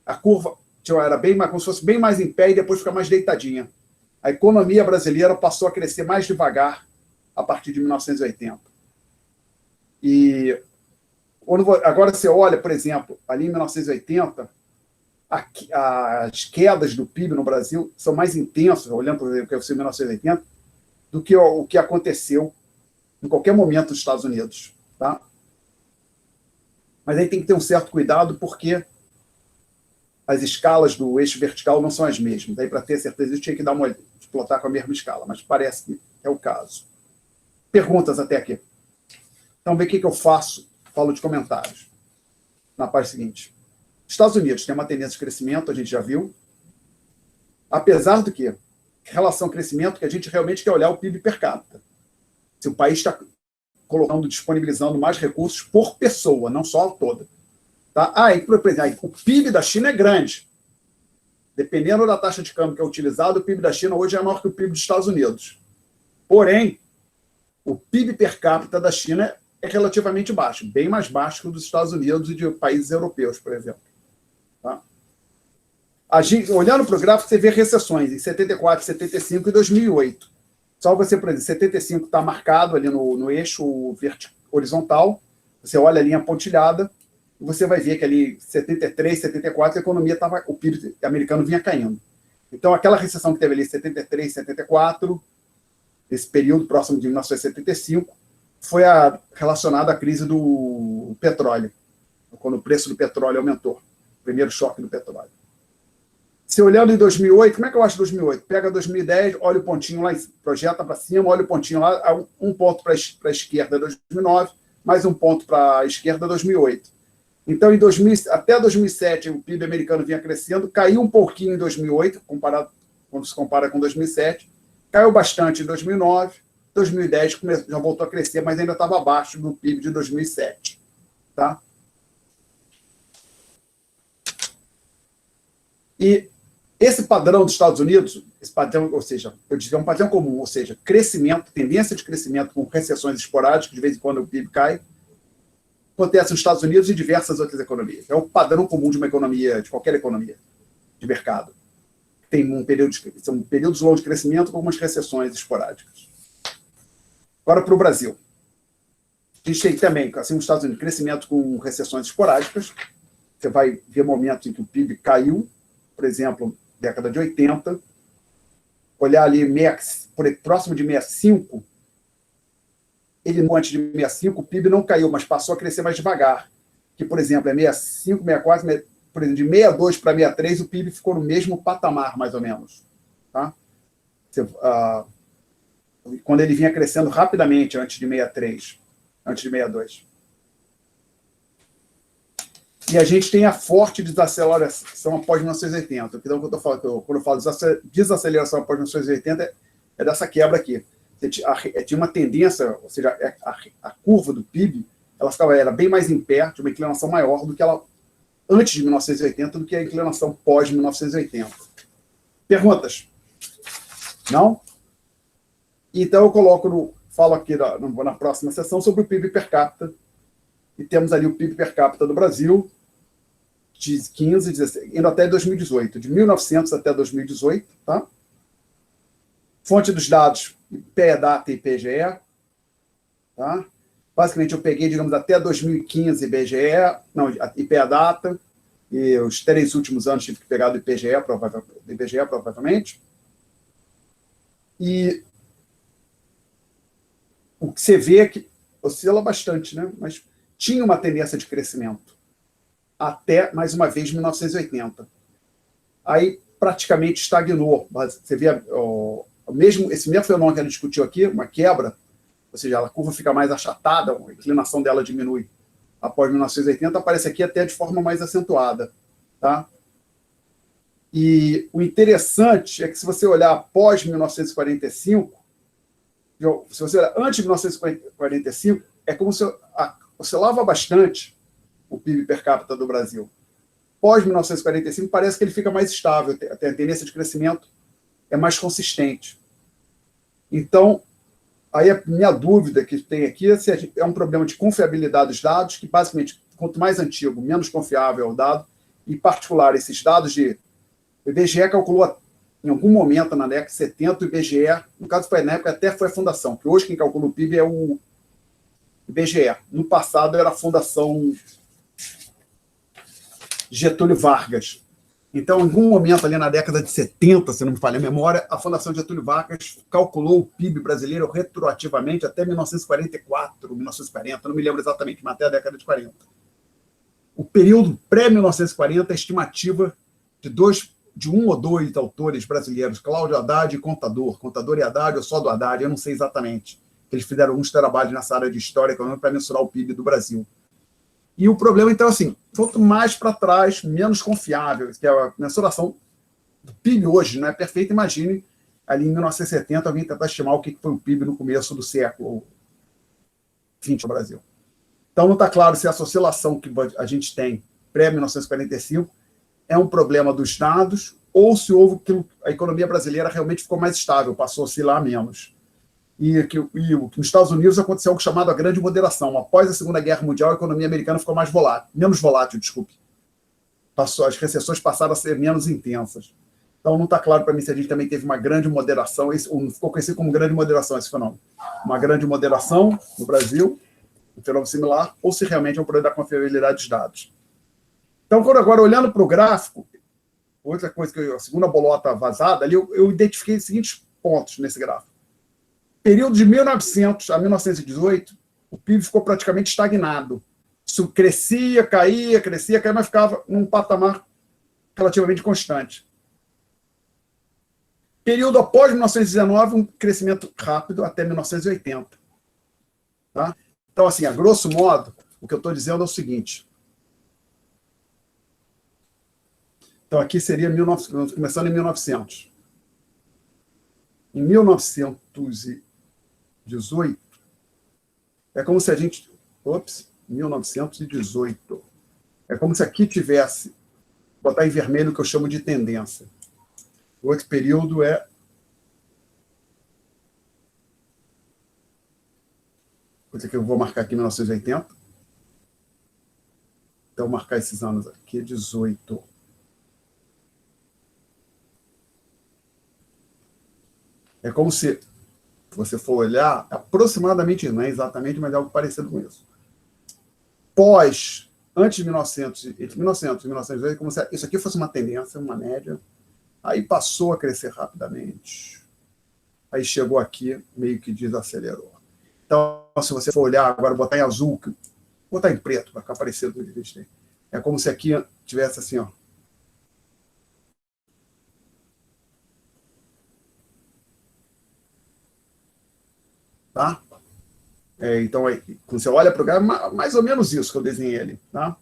A curva era bem mais, como se fosse bem mais em pé e depois fica mais deitadinha. A economia brasileira passou a crescer mais devagar a partir de 1980. E agora você olha, por exemplo, ali em 1980, as quedas do PIB no Brasil são mais intensas, olhando para o que aconteceu em 1980, do que o que aconteceu em qualquer momento nos Estados Unidos. Tá? Mas aí tem que ter um certo cuidado, porque as escalas do eixo vertical não são as mesmas. Aí, para ter certeza disso, tinha que dar uma olhada, plotar com a mesma escala, mas parece que é o caso. Perguntas até aqui. Então, vê o que eu faço. Falo de comentários. Na página seguinte. Estados Unidos tem uma tendência de crescimento, a gente já viu. Apesar do que, em relação ao crescimento, que a gente realmente quer olhar o PIB per capita. Se o país está disponibilizando mais recursos por pessoa, não só toda. Tá? E, por exemplo, o PIB da China é grande. Dependendo da taxa de câmbio que é utilizada, o PIB da China hoje é maior que o PIB dos Estados Unidos. Porém, o PIB per capita da China é relativamente baixo, bem mais baixo que o dos Estados Unidos e de países europeus, por exemplo. Tá? Olhando para o gráfico, você vê recessões em 74, 75 e 2008. Só você, por exemplo, 75 está marcado ali no eixo horizontal, você olha a linha pontilhada, e você vai ver que ali, 73, 74, a economia estava, o PIB americano vinha caindo. Então, aquela recessão que teve ali, 73, 74, esse período próximo de 1975, foi relacionada à crise do petróleo, quando o preço do petróleo aumentou, o primeiro choque do petróleo. Se olhando em 2008, como é que eu acho 2008? Pega 2010, olha o pontinho lá, projeta para cima, olha o pontinho lá, um ponto para a esquerda 2009, mais um ponto para a esquerda 2008. Então, até 2007, o PIB americano vinha crescendo, caiu um pouquinho em 2008, quando se compara com 2007, caiu bastante em 2009, 2010 já voltou a crescer, mas ainda estava abaixo do PIB de 2007. Tá? E esse padrão dos Estados Unidos, esse padrão, ou seja, eu diria um padrão comum, ou seja, crescimento, tendência de crescimento com recessões esporádicas, de vez em quando o PIB cai, acontece nos Estados Unidos e diversas outras economias. É o padrão comum de uma economia, de qualquer economia de mercado. Tem são períodos longos de crescimento com algumas recessões esporádicas. Agora para o Brasil. A gente tem também, assim, nos Estados Unidos, crescimento com recessões esporádicas. Você vai ver momentos em que o PIB caiu, por exemplo, década de 80. Olhar ali próximo de 65, antes de 65, o PIB não caiu, mas passou a crescer mais devagar. Que, por exemplo, é 65, 64, por exemplo, de 62 para 63, o PIB ficou no mesmo patamar, mais ou menos. Tá? Quando ele vinha crescendo rapidamente antes de 63, antes de 62. E a gente tem a forte desaceleração após 1980. Então, quando eu falo desaceleração após 1980, é dessa quebra aqui. Tinha uma tendência, ou seja, a curva do PIB era bem mais em pé, tinha uma inclinação maior do que ela antes de 1980, do que a inclinação pós-1980. Perguntas? Não? Então, eu falo aqui na próxima sessão sobre o PIB per capita. E temos ali o PIB per capita do Brasil, de 15, 16, indo até 2018, de 1900 até 2018, tá? Fonte dos dados, IPEDATA e IBGE, tá? Basicamente, eu peguei, digamos, até 2015 IPEDATA, e os 3 últimos anos tive que pegar do IBGE, provavelmente. E o que você vê é que oscila bastante, né? Mas tinha uma tendência de crescimento até, mais uma vez, 1980. Aí, praticamente, estagnou. Você vê esse mesmo fenômeno que a gente discutiu aqui, uma quebra, ou seja, a curva fica mais achatada, a inclinação dela diminui após 1980, aparece aqui até de forma mais acentuada. Tá? E o interessante é que, se você olhar após 1945, se você olhar antes de 1945, é como se oscilava bastante o PIB per capita do Brasil. Pós 1945, parece que ele fica mais estável, a tendência de crescimento é mais consistente. Então, Aí a minha dúvida que tem aqui é se é um problema de confiabilidade dos dados, que basicamente, quanto mais antigo, menos confiável é o dado. Em particular, esses dados de... O IBGE calculou em algum momento na década de 70, o IBGE, no caso foi na época, até foi a fundação, que hoje quem calcula o PIB é o IBGE. No passado era a Fundação Getúlio Vargas. Então, em algum momento ali na década de 70, se não me falha a memória, a Fundação Getúlio Vargas calculou o PIB brasileiro retroativamente até 1944, 1940, não me lembro exatamente, mas até a década de 40. O período pré-1940, a estimativa de um ou dois autores brasileiros, Cláudio Haddad e Contador e Haddad, ou só do Haddad, eu não sei exatamente. Eles fizeram alguns trabalhos nessa área de história econômica para mensurar o PIB do Brasil. E o problema, então, assim, quanto mais para trás, menos confiável, que é a mensuração do PIB hoje, não é perfeita, imagine, ali em 1970, alguém tentar estimar o que foi o PIB no começo do século XX no Brasil. Então, não está claro se essa oscilação que a gente tem pré-1945 é um problema dos dados ou se houve que a economia brasileira realmente ficou mais estável, passou a oscilar menos. E que nos Estados Unidos aconteceu algo chamado a grande moderação. Após a Segunda Guerra Mundial, a economia americana ficou menos volátil, desculpe. As recessões passaram a ser menos intensas. Então, não está claro para mim se a gente também teve uma grande moderação, ficou conhecido como grande moderação esse fenômeno. Uma grande moderação no Brasil, um fenômeno similar, ou se realmente é um problema da confiabilidade dos dados. Então, agora olhando para o gráfico, outra coisa que a segunda bolota vazada, ali eu identifiquei os seguintes pontos nesse gráfico. Período de 1900 a 1918, o PIB ficou praticamente estagnado. Isso crescia, caía, mas ficava num patamar relativamente constante. Período após 1919, um crescimento rápido até 1980. Tá? Então, assim, a grosso modo, o que eu estou dizendo é o seguinte. Então, aqui seria começando em 1900. Em 1918, é como se a gente... 1918. É como se aqui tivesse... Botar em vermelho o que eu chamo de tendência. O outro período é... Coisa que eu vou marcar aqui 1980. Então, vou marcar esses anos aqui, 18. É como se você for olhar, aproximadamente, não é exatamente, mas é algo parecido com isso. Antes de 1900, entre 1900 e 1918, como se isso aqui fosse uma tendência, uma média, aí passou a crescer rapidamente. Aí chegou aqui, meio que desacelerou. Então, se você for olhar, agora botar em azul, botar em preto, para ficar parecido com o que a gente tem. É como se aqui tivesse assim, ó. Tá? Então, quando você olha para o gráfico, mais ou menos isso que eu desenhei ali. Tá?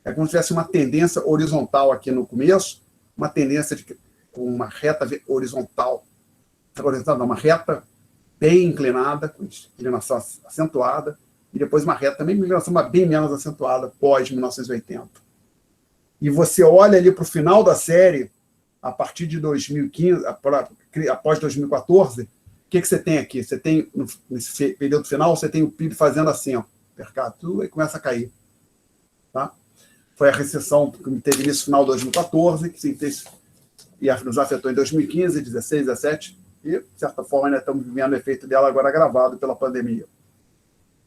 É como se tivesse uma tendência horizontal aqui no começo, uma tendência com uma reta horizontal, uma reta bem inclinada, com inclinação acentuada, e depois uma reta também com inclinação bem menos acentuada, pós-1980. E você olha ali para o final da série, a partir de 2015, após 2014, o que você tem aqui? Você tem, nesse período final, você tem o PIB fazendo assim, ó, per capita, e começa a cair. Tá? Foi a recessão que teve início final de 2014, que nos afetou em 2015, 16, 17, e, de certa forma, ainda estamos vivendo o efeito dela agora agravado pela pandemia.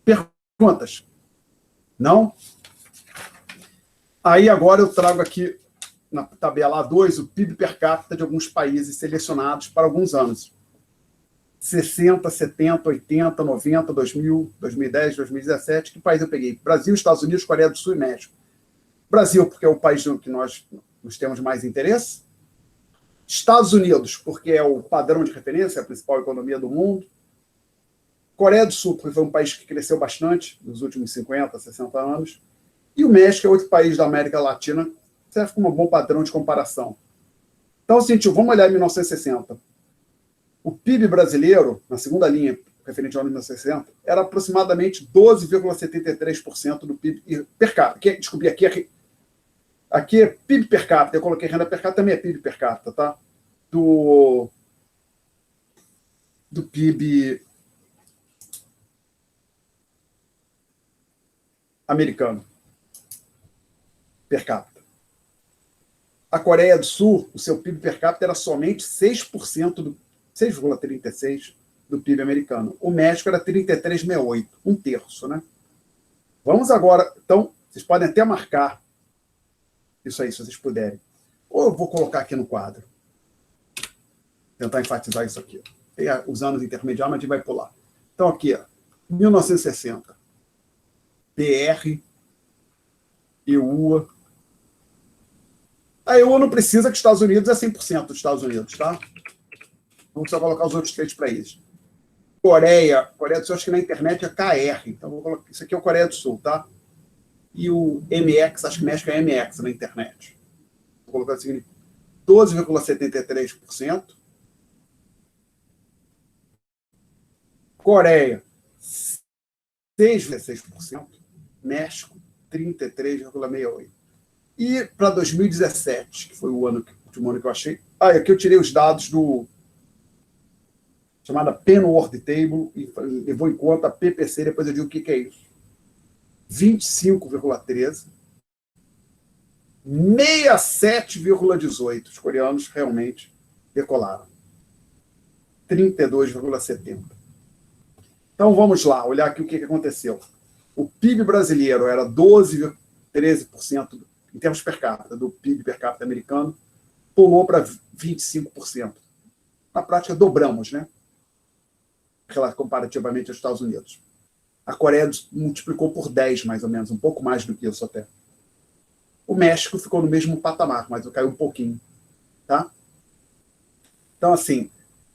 Perguntas? Não? Aí, agora, eu trago aqui, na tabela A2, o PIB per capita de alguns países selecionados para alguns anos. 60, 70, 80, 90, 2000, 2010, 2017. Que país eu peguei? Brasil, Estados Unidos, Coreia do Sul e México. Brasil, porque é o país que nós temos mais interesse. Estados Unidos, porque é o padrão de referência, a principal economia do mundo. Coreia do Sul, porque foi um país que cresceu bastante nos últimos 50, 60 anos. E o México é outro país da América Latina, serve como um bom padrão de comparação. Então, vamos olhar em 1960. O PIB brasileiro, na segunda linha, referente ao ano de 1960, era aproximadamente 12,73% do PIB per capita. Desculpe, aqui é PIB per capita, eu coloquei renda per capita, também é PIB per capita, tá? Do PIB americano per capita. A Coreia do Sul, o seu PIB per capita era somente 6%, 6,36% do PIB americano. O México era 33,68%, um terço, né? Vamos agora, então, vocês podem até marcar isso aí, se vocês puderem. Ou eu vou colocar aqui no quadro. Tentar enfatizar isso aqui. Tem os anos intermediários, mas a gente vai pular. Então, aqui, ó, 1960. PR, EUA. A EUA não precisa que os Estados Unidos é 100% dos Estados Unidos, tá? Vamos só colocar os outros 3 países. Coreia do Sul, acho que na internet é KR. Então, vou colocar, isso aqui é o Coreia do Sul, tá? E o MX, acho que México é MX na internet. Vou colocar o seguinte: 12,73%. Coreia, 6,6%. México, 33,68%. E para 2017, que foi o último ano que eu achei. Aqui eu tirei os dados do chamada Penworth Table e levou em conta a PPC, depois eu digo o que é isso. 25,13%, 67,18%. Os coreanos realmente decolaram. 32,70%. Então vamos lá, olhar aqui o que aconteceu. O PIB brasileiro era 12,13% em termos per capita, do PIB per capita americano, pulou para 25%. Na prática, dobramos, né? Comparativamente aos Estados Unidos. A Coreia multiplicou por 10, mais ou menos, um pouco mais do que isso até. O México ficou no mesmo patamar, mas caiu um pouquinho. Tá? Então, assim,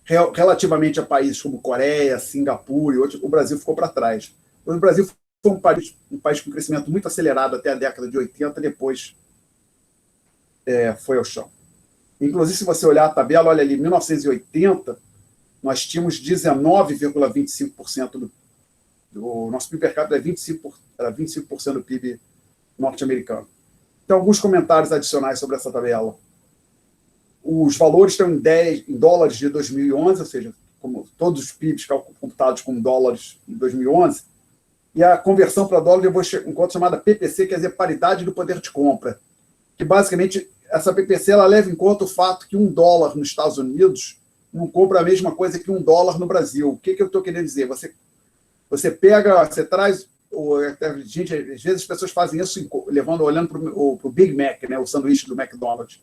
relativamente a países como Coreia, Singapura e outros, o Brasil ficou para trás. O Brasil foi um país com crescimento muito acelerado até a década de 80, depois foi ao chão. Inclusive, se você olhar a tabela, olha ali, 1980, nós tínhamos 19,25% do nosso PIB per capita, era 25% do PIB norte-americano. Tem alguns comentários adicionais sobre essa tabela. Os valores estão em dólares de 2011, ou seja, como todos os PIBs computados com dólares em 2011, e a conversão para dólar levou um conto chamada PPC, quer dizer, paridade do poder de compra, que basicamente essa PPC ela leva em conta o fato que $1 nos Estados Unidos não compra a mesma coisa que $1 no Brasil. O que eu estou querendo dizer? Você pega, você traz... Gente, às vezes as pessoas fazem isso olhando para o Big Mac, né, o sanduíche do McDonald's.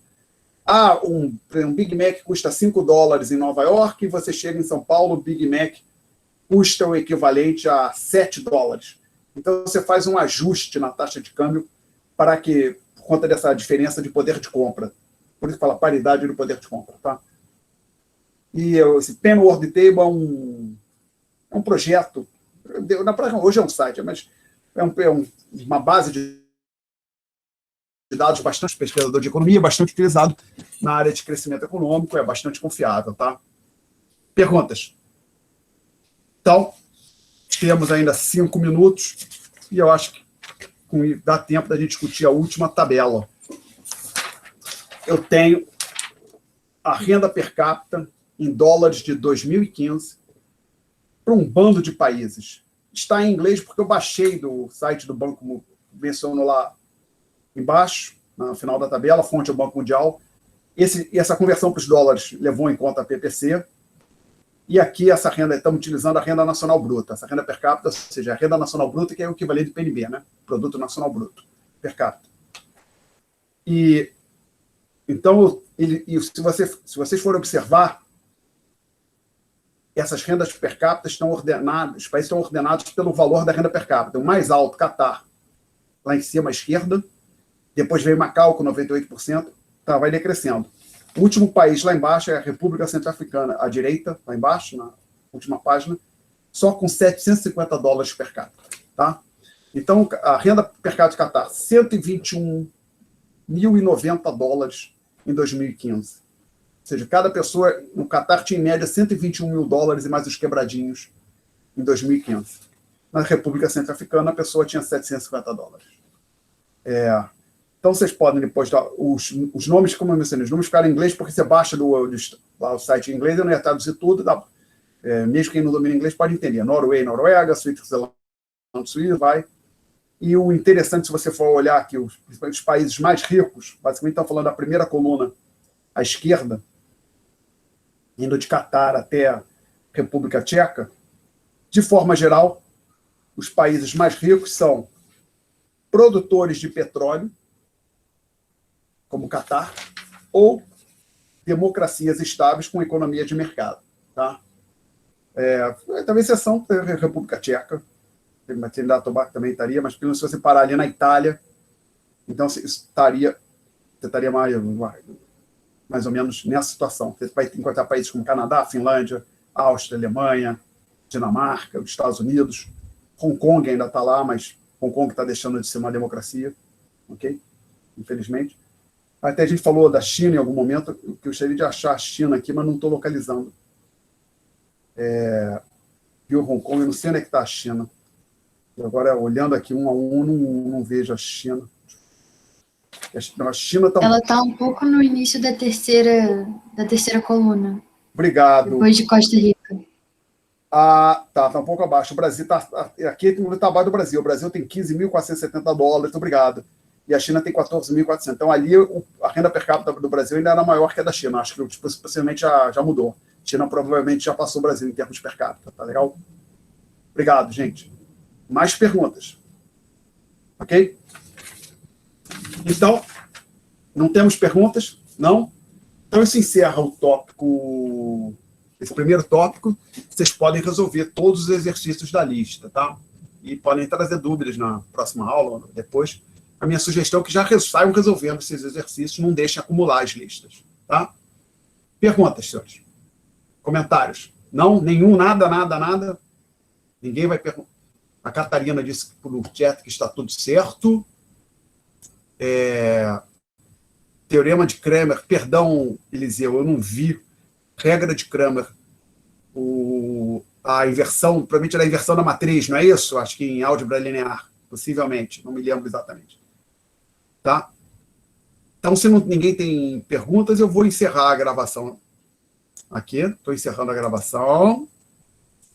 Um Big Mac custa $5 em Nova York e você chega em São Paulo, o Big Mac custa o equivalente a $7. Então, você faz um ajuste na taxa de câmbio para que, por conta dessa diferença de poder de compra. Por isso que fala paridade do poder de compra, tá? E esse Penworth Table é um projeto, na prática hoje é um site, mas é uma base de dados bastante pesquisador de economia, bastante utilizado na área de crescimento econômico, é bastante confiável, tá? Perguntas? Então, temos ainda 5 minutos e eu acho que dá tempo da gente discutir a última tabela. Eu tenho a renda per capita em dólares de 2015 para um bando de países. Está em inglês porque eu baixei do site do Banco, menciono lá embaixo, no final da tabela, fonte é o Banco Mundial. Essa conversão para os dólares levou em conta a PPC. E aqui essa renda, estamos utilizando a renda nacional bruta, essa renda per capita, ou seja, a renda nacional bruta, que é o equivalente do PNB, né? Produto Nacional Bruto, per capita. E então, se vocês forem observar, essas rendas per capita estão ordenadas, os países estão ordenados pelo valor da renda per capita. O mais alto, Catar, lá em cima à esquerda, depois veio Macau com 98%, tá, vai decrescendo. O último país lá embaixo é a República Centro-Africana, à direita, lá embaixo, na última página, só com $750 per capita. Tá? Então, a renda per capita de Catar, $121.090 em 2015. Ou seja, cada pessoa no Catar tinha em média $121.000 e mais os quebradinhos em 2015. Na República Centro-Africana, a pessoa tinha $750. Então, vocês podem depois dar os nomes, como eu mencionei, os nomes ficaram em inglês, porque você baixa lá o site em inglês, eu não ia traduzir tudo, mesmo quem não domina inglês pode entender. Noruega, Switzerland, Suíça, vai. E o interessante, se você for olhar aqui, os países mais ricos, basicamente estão falando da primeira coluna à esquerda, indo de Catar até a República Tcheca, de forma geral, os países mais ricos são produtores de petróleo, como Catar, ou democracias estáveis com economia de mercado. Tá? Talvez exceção da República Tcheca, Trinidad e Tobago também estaria, mas se você parar ali na Itália, então você estaria mais ou menos nessa situação. Você vai encontrar países como Canadá, Finlândia, Áustria, Alemanha, Dinamarca, os Estados Unidos, Hong Kong ainda está lá, mas Hong Kong está deixando de ser uma democracia, ok? Infelizmente. Até a gente falou da China em algum momento, que eu gostaria de achar a China aqui, mas não estou localizando. Viu Hong Kong, eu não sei onde é que está a China. E agora, olhando aqui um a um, não vejo a China. A China está... Ela está um pouco no início da terceira coluna. Obrigado. Depois de Costa Rica. Tá um pouco abaixo. O Brasil aqui está abaixo do Brasil. O Brasil tem $15.470, obrigado. E a China tem 14.400. Então, ali, a renda per capita do Brasil ainda era maior que a da China. Acho que possivelmente já mudou. A China provavelmente já passou o Brasil em termos per capita. Tá legal? Obrigado, gente. Mais perguntas. Ok? Então, não temos perguntas? Não? Então, isso encerra o tópico, esse primeiro tópico. Vocês podem resolver todos os exercícios da lista, tá? E podem trazer dúvidas na próxima aula ou depois. A minha sugestão é que já saiam resolvendo esses exercícios, não deixem acumular as listas, tá? Perguntas, senhores? Comentários? Não? Nenhum? Nada? Ninguém vai perguntar? A Catarina disse por chat que está tudo certo. Teorema de Cramer, perdão, Eliseu, eu não vi. Regra de Cramer. A inversão, provavelmente era a inversão da matriz, não é isso? Acho que em álgebra linear, possivelmente, não me lembro exatamente. Tá? Então, se ninguém tem perguntas, eu vou encerrar a gravação aqui. Estou encerrando a gravação.